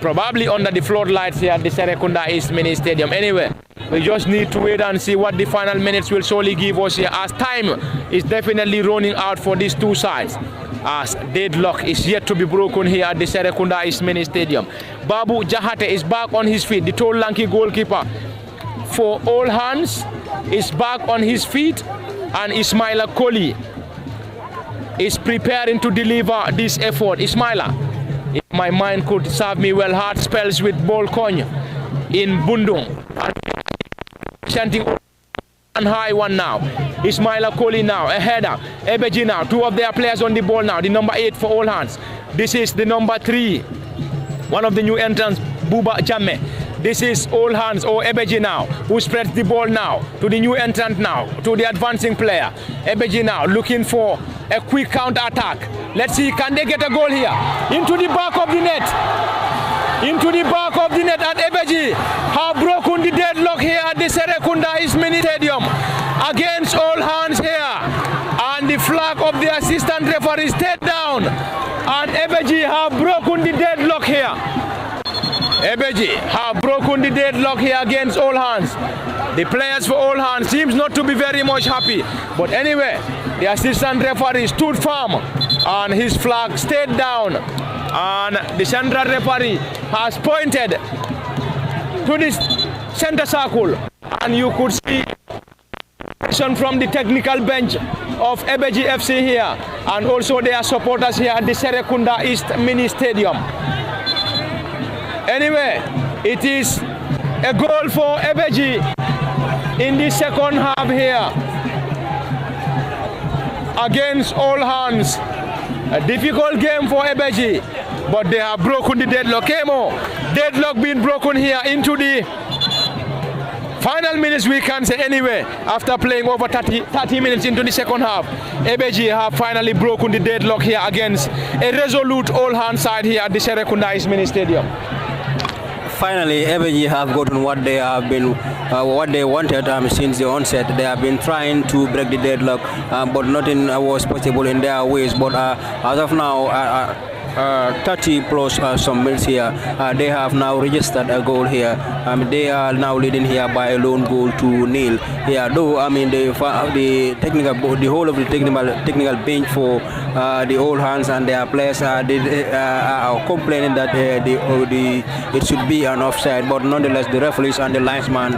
probably under the floodlights here at the Serekunda East Mini Stadium. Anyway, We just need to wait and see what the final minutes will surely give us here, as time is definitely running out for these two sides, as deadlock is yet to be broken here at the Serekunda East Mini Stadium. Babu Jahate is back on his feet. The tall lanky goalkeeper for All Hands is back on his feet, and Ismaila Koli is preparing to deliver this effort. Ismaila, if my mind could serve me well, hard spells with ball coin in Bundung. Chanting and high one now. Ismaila Koli now, a header. Ebbeh now, two of their players on the ball now. The number 8 for All Hands. This is the number 3, one of the new entrants, Buba Jamme. This is All Hands or Ebbeh now, who spreads the ball now to the new entrant now, to the advancing player. Ebbeh now looking for a quick counter attack. Let's see, can they get a goal here? Into the back of the net. Into the back of the net, and Ebbeh have broken the deadlock here at the Serekunda East Mini Stadium against All Hands here. And the flag of the assistant referee stayed down. And Ebbeh have broken the deadlock here. Ebbeh have broken the deadlock here against All Hands. The players for All Hands seems not to be very much happy. But anyway, the assistant referee stood firm and his flag stayed down. And the central referee has pointed to this center circle. And you could see from the technical bench of Ebbeh FC here, and also their supporters here at the Serekunda East Mini Stadium. Anyway, it is a goal for Ebbeh in the second half here against All Hands. A difficult game for Ebbeh, but they have broken the deadlock. Deadlock being broken here into the final minutes, we can say anyway, after playing over 30 minutes into the second half. Ebbeh have finally broken the deadlock here against a resolute All Hands side here at the Serekunda East Mini Stadium. Finally, Ebbeh have gotten what they have been, what they wanted since the onset. They have been trying to break the deadlock, but nothing was possible in their ways. But as of now, 30 plus some minutes here, they have now registered a goal here. They are now leading here by a lone goal to nil here. Though the technical, the whole of the technical bench for the All Hands and their players are complaining that it should be an offside. But nonetheless, the referees and the linesmen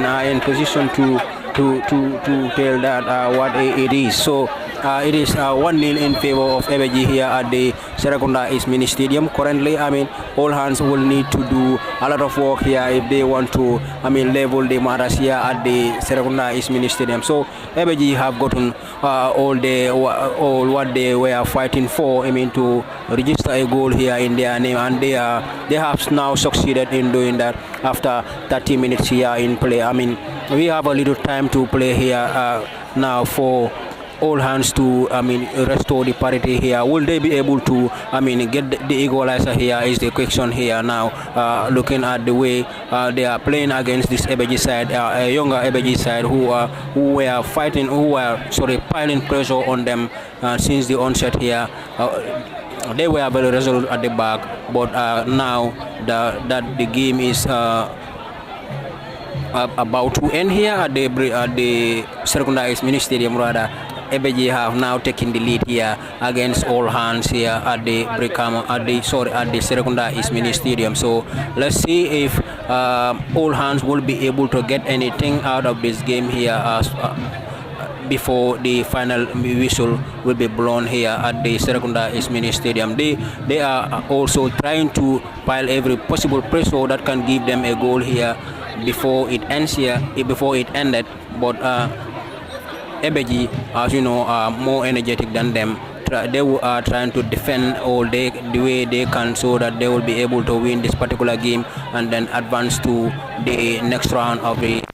are in position to tell that what it is. So it is 1-0 in favor of Ebbeh here at the Serekunda East Mini Stadium. Currently, All Hands will need to do a lot of work here if they want to, level the matters here at the Serekunda East Mini Stadium. So Ebbeh have gotten all what they were fighting for, to register a goal here in their name, and they have now succeeded in doing that after 30 minutes here in play. We have a little time to play here now for All Hands to restore the parity here. Will they be able to get the equalizer here is the question here now, looking at the way they are playing against this Ebbeh side, a younger Ebbeh side who were piling pressure on them since the onset here. They were very resolute at the back, but now that the game is about to end here at the Serekunda East Mini Stadium, rather, Ebbeh have now taken the lead here against All Hands here at the Serekunda East Mini Stadium. So let's see if All Hands will be able to get anything out of this game here before the final whistle will be blown here at the Serekunda East Mini Stadium. They are also trying to pile every possible pressure that can give them a goal here before it ends here, before it ended. But Ebbeh, as you know, are more energetic than them. They are trying to defend all the way they can, so that they will be able to win this particular game and then advance to the next round of the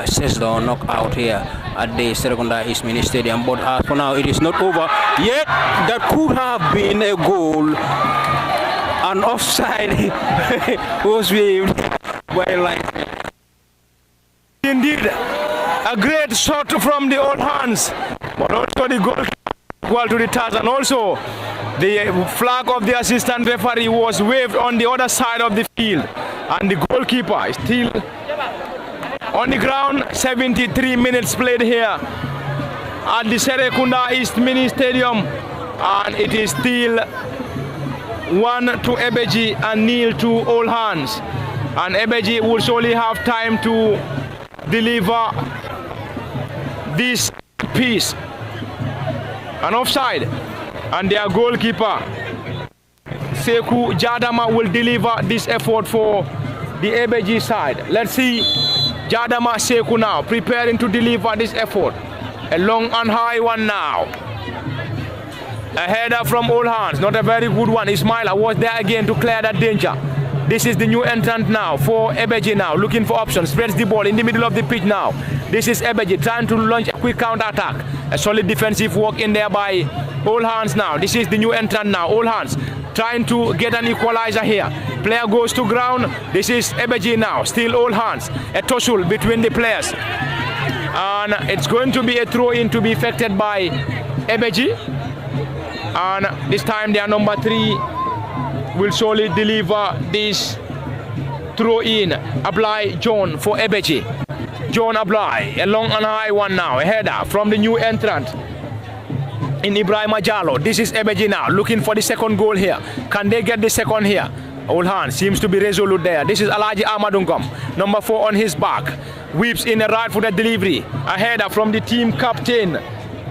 six-down knockout here at the Serekunda East Mini Stadium. But as for now, it is not over yet. That could have been a goal. An offside was waved by line. Indeed, a great shot from the All Hands, but also the goal equal to the task, and also the flag of the assistant referee was waved on the other side of the field, and the goalkeeper is still on the ground. 73 minutes played here at the Serekunda East Mini Stadium, and it is still 1 to Ebbeh and 0 to All Hands. And Ebbeh will surely have time to deliver this piece. An offside, and their goalkeeper Seku Jadama will deliver this effort for the Ebbeh side. Let's see Jadama Seku now preparing to deliver this effort. A long and high one now. A header from All Hands, not a very good one. Ismaila was there again to clear that danger. This is the new entrant now for Ebbeh now, looking for options, spreads the ball in the middle of the pitch now. This is Ebbeh trying to launch a quick counter attack. A solid defensive work in there by All Hands now. This is the new entrant now, All Hands trying to get an equalizer here. Player goes to ground. This is Ebbeh now, still All Hands. A tussle between the players. And it's going to be a throw-in to be effected by Ebbeh. And this time their number 3 will surely deliver this throw-in. Apply John for Ebbeh. John Apply, a long and high one now. A header from the new entrant in Ibrahim Ajalo. This is Ebbeh now, looking for the second goal here. Can they get the second here? All Hands seems to be resolute there. This is Alaji Amadungom, number 4 on his back. Whips in a right-footed delivery. A header from the team captain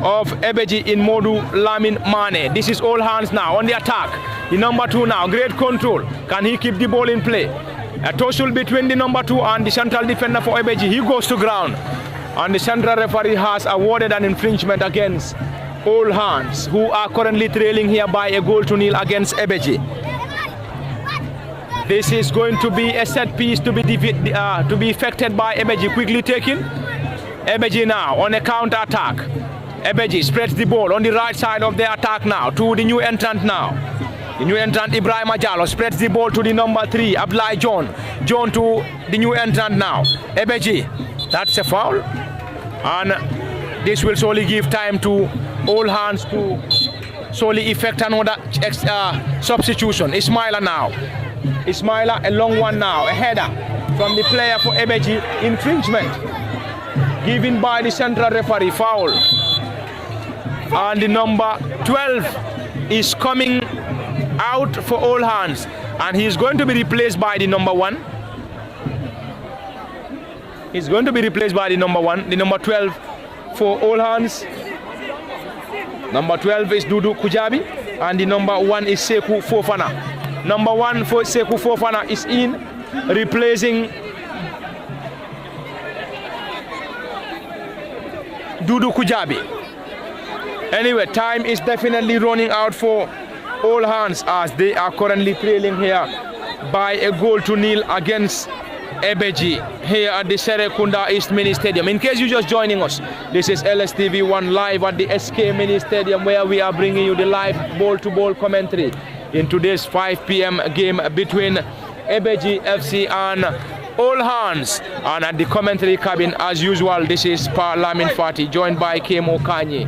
of Ebbeh in Modu Lamin Mane. This is All Hands now on the attack. The number 2 now, great control. Can he keep the ball in play? A tussle between the number 2 and the central defender for Ebbeh. He goes to ground. And the central referee has awarded an infringement against All Hands, who are currently trailing here by a goal to 0 against Ebbeh. This is going to be a set piece to be effected by Ebbeh. Quickly taken. Ebbeh now on a counter attack. Ebbeh spreads the ball on the right side of the attack now to the new entrant now. The new entrant Ibrahim Ajalo spreads the ball to the number 3, Abdullah John. John to the new entrant now. Ebbeh, that's a foul. And this will surely give time to All Hands to surely effect another substitution. Ismaila now. Ismaila, a long one now. A header from the player for Ebbeh. Infringement given by the central referee. Foul. And the number 12 is coming out for All Hands, and he is going to be replaced by the number 1. He's going to be replaced by the number 1, the number 12 for All Hands. Number 12 is Dudu Kujabi, and the number 1 is Seku Fofana. Number 1 for Seku Fofana is in, replacing Dudu Kujabi. Anyway, time is definitely running out for All Hands, as they are currently trailing here by a goal to 0 against Ebbeh here at the Serekunda East Mini Stadium. In case you're just joining us, this is LSTV1 live at the SK Mini Stadium, where we are bringing you the live ball-to-ball commentary in today's 5 p.m. game between Ebbeh FC and All Hands. And at the commentary cabin, as usual, this is Pa Lamin Fati, joined by Kemo Kanye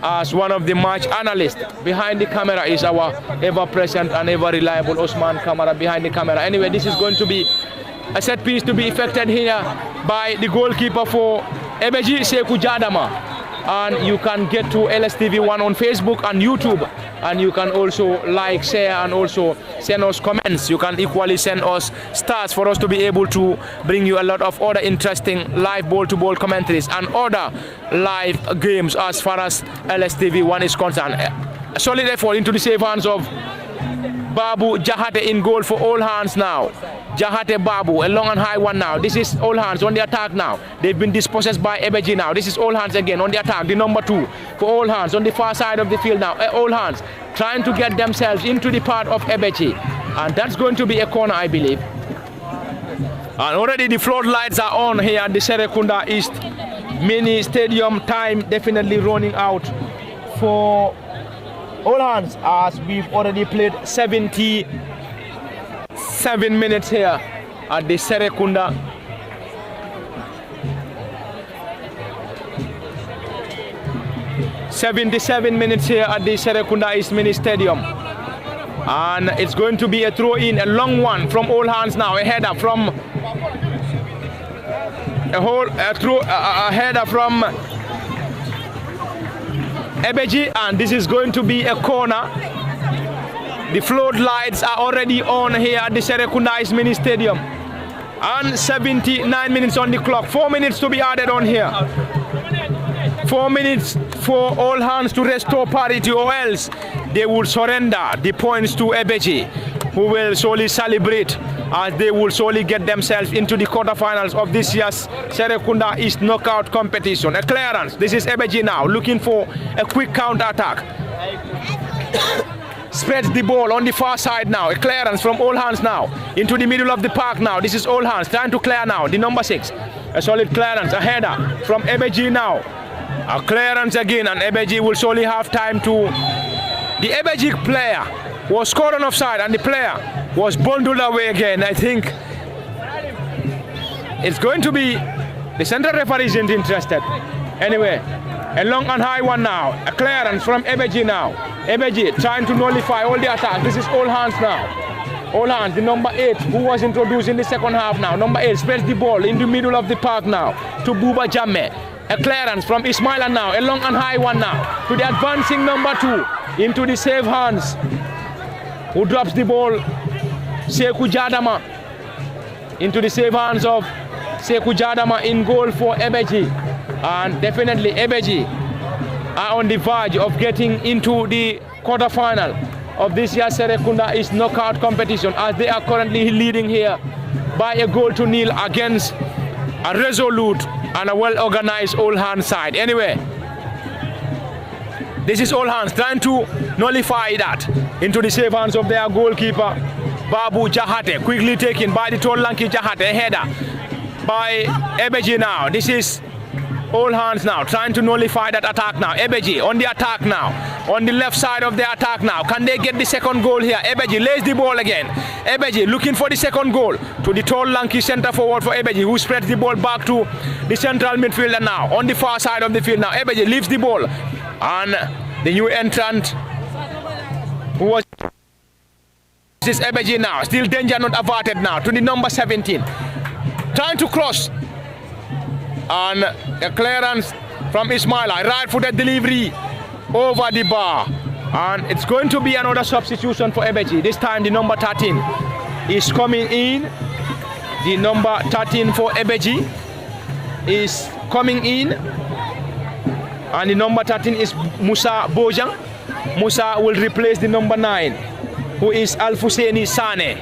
as one of the match analysts. Behind the camera is our ever-present and ever-reliable Osman Kamara behind the camera. Anyway, this is going to be a set piece to be effected here by the goalkeeper for Ebbeh, Seku Jadama. And you can get to LSTV1 on Facebook and YouTube, and you can also like, share, and also send us comments. You can equally send us stars for us to be able to bring you a lot of other interesting live ball-to-ball commentaries and other live games as far as LSTV1 is concerned. A solid effort into the safe hands of Babu Jahate in goal for All Hands now. Jahate Babu, a long and high one now. This is All Hands on the attack now. They've been dispossessed by Ebbeh now. This is All Hands again on the attack. The number 2 for All Hands on the far side of the field now. All Hands trying to get themselves into the part of Ebbeh. And that's going to be a corner, I believe. And already the floodlights are on here at the Serekunda East Mini Stadium. Time definitely running out for All Hands, as we've already played 77 minutes here at the Serekunda. "77 minutes here at the Serekunda East Mini Stadium." And it's going to be a throw in, a long one from All Hands now. A header from a header from Ebbeh, and this is going to be a corner. The floodlights are already on here at the Serekunda East Mini Stadium. And 79 minutes on the clock. 4 minutes to be added on here. 4 minutes for all hands to restore parity, or else they will surrender the points to Ebbeh, who will surely celebrate as they will surely get themselves into the quarterfinals of this year's Serekunda East knockout competition. A clearance. This is Ebbeh now looking for a quick counter attack. Spreads the ball on the far side now. A clearance from all hands now into the middle of the park now. This is all hands trying to clear now. The number 6. A solid clearance. A header from Ebbeh now. A clearance again, and Ebbeh will surely have time to. The Ebbeh player was caught on offside, and the player was bundled away again. I think it's going to be. The central referee isn't interested. Anyway, a long and high one now. A clearance from Ebbeh now. Ebbeh trying to nullify all the attack. This is all hands now. All hands, the number 8 who was introduced in the second half now. Number 8 spreads the ball in the middle of the park now to Buba Jammeh. A clearance from Ismaila now. A long and high one now to the advancing number 2 into the safe hands. Who drops the ball? Sekou Jadama into the safe hands of Sekou Jadama in goal for Ebbeh. And definitely Ebbeh are on the verge of getting into the quarterfinal of this year's Serekunda East knockout competition, as they are currently leading here by a goal to nil against a resolute and a well-organized all hands side. Anyway, this is all hands trying to nullify that into the safe hands of their goalkeeper Babu Jahate, quickly taken by the tall lanky Jahate. A header by Ebbeh now. This is all hands now trying to nullify that attack now. Ebbeh on the attack now, on the left side of the attack now. Can they get the second goal here? Ebbeh lays the ball again. Ebbeh looking for the second goal to the tall lanky center forward for Ebbeh, who spreads the ball back to the central midfielder now on the far side of the field now. Ebbeh leaves the ball, and the new entrant who was this is Ebbeh now. Still danger not averted now to the number 17, trying to cross. And a clearance from Ismaila, right-footed delivery over the bar, and it's going to be another substitution for Ebbeh. This time the number 13 is coming in. The number 13 for Ebbeh is coming in, and the number 13 is Musa Bojang. Musa will replace the number 9, who is Alfousseni Sane.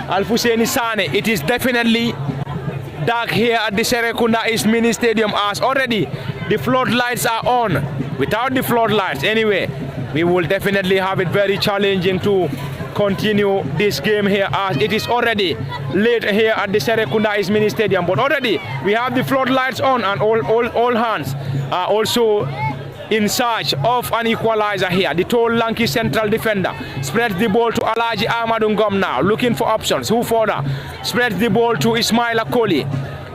Alfousseni Sane. It is definitely dark here at the Serekunda East Mini Stadium, as already the floodlights are on. Without the floodlights, anyway, we will definitely have it very challenging to continue this game here, as it is already late here at the Serekunda East Mini Stadium. But already we have the floodlights on, and all hands are also in search of an equalizer here. The tall lanky central defender spreads the ball to Alaji Ahmadu Ngom now, looking for options. Who further spreads the ball to Ismaila Koli.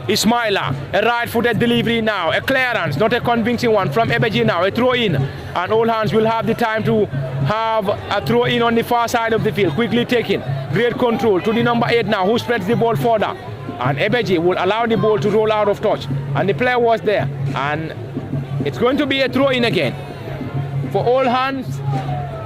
Ismaila, a right-footed delivery now, a clearance, not a convincing one from Ebbeh now, a throw-in, and all hands will have the time to have a throw-in on the far side of the field, quickly taken, great control to the number 8 now, who spreads the ball further, and Ebbeh will allow the ball to roll out of touch, and the player was there, and it's going to be a throw-in again for all hands.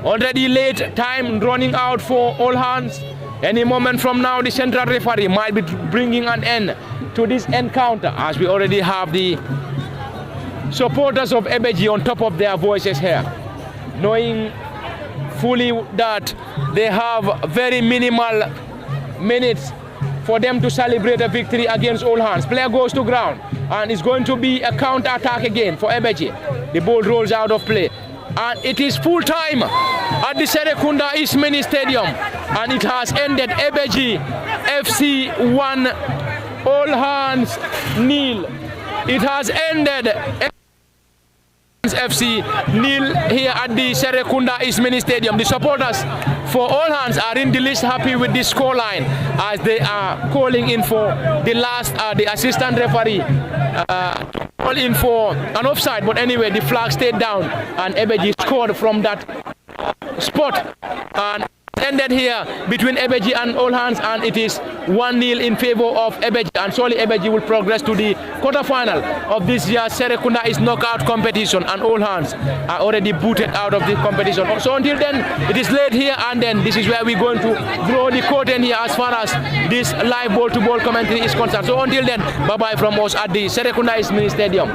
Already late time running out for all hands. Any moment from now, the central referee might be bringing an end to this encounter, as we already have the supporters of Ebbeh on top of their voices here, knowing fully that they have very minimal minutes for them to celebrate a victory against all hands. Player goes to ground, and it's going to be a counter attack again for Ebbeh. The ball rolls out of play, and it is full time at the Serekunda East Mini Stadium, and it has ended. Ebbeh FC 1, all hands nil. It has ended. FC nil here at the Serekunda East Mini Stadium. The supporters for all hands are in the least happy with this scoreline, as they are calling in for the last, the assistant referee call in for an offside, but anyway the flag stayed down and Ebbeh scored from that spot, and ended here between Ebbeh and All Hands, and it is 1-0 in favor of Ebbeh, and surely Ebbeh will progress to the quarterfinal of this year's Serekunda is knockout competition, and All Hands are already booted out of the competition. So until then, it is late here, and then this is where we're going to draw the curtain here as far as this live ball-to-ball commentary is concerned. So until then, bye-bye from us at the Serekunda East Mini Stadium.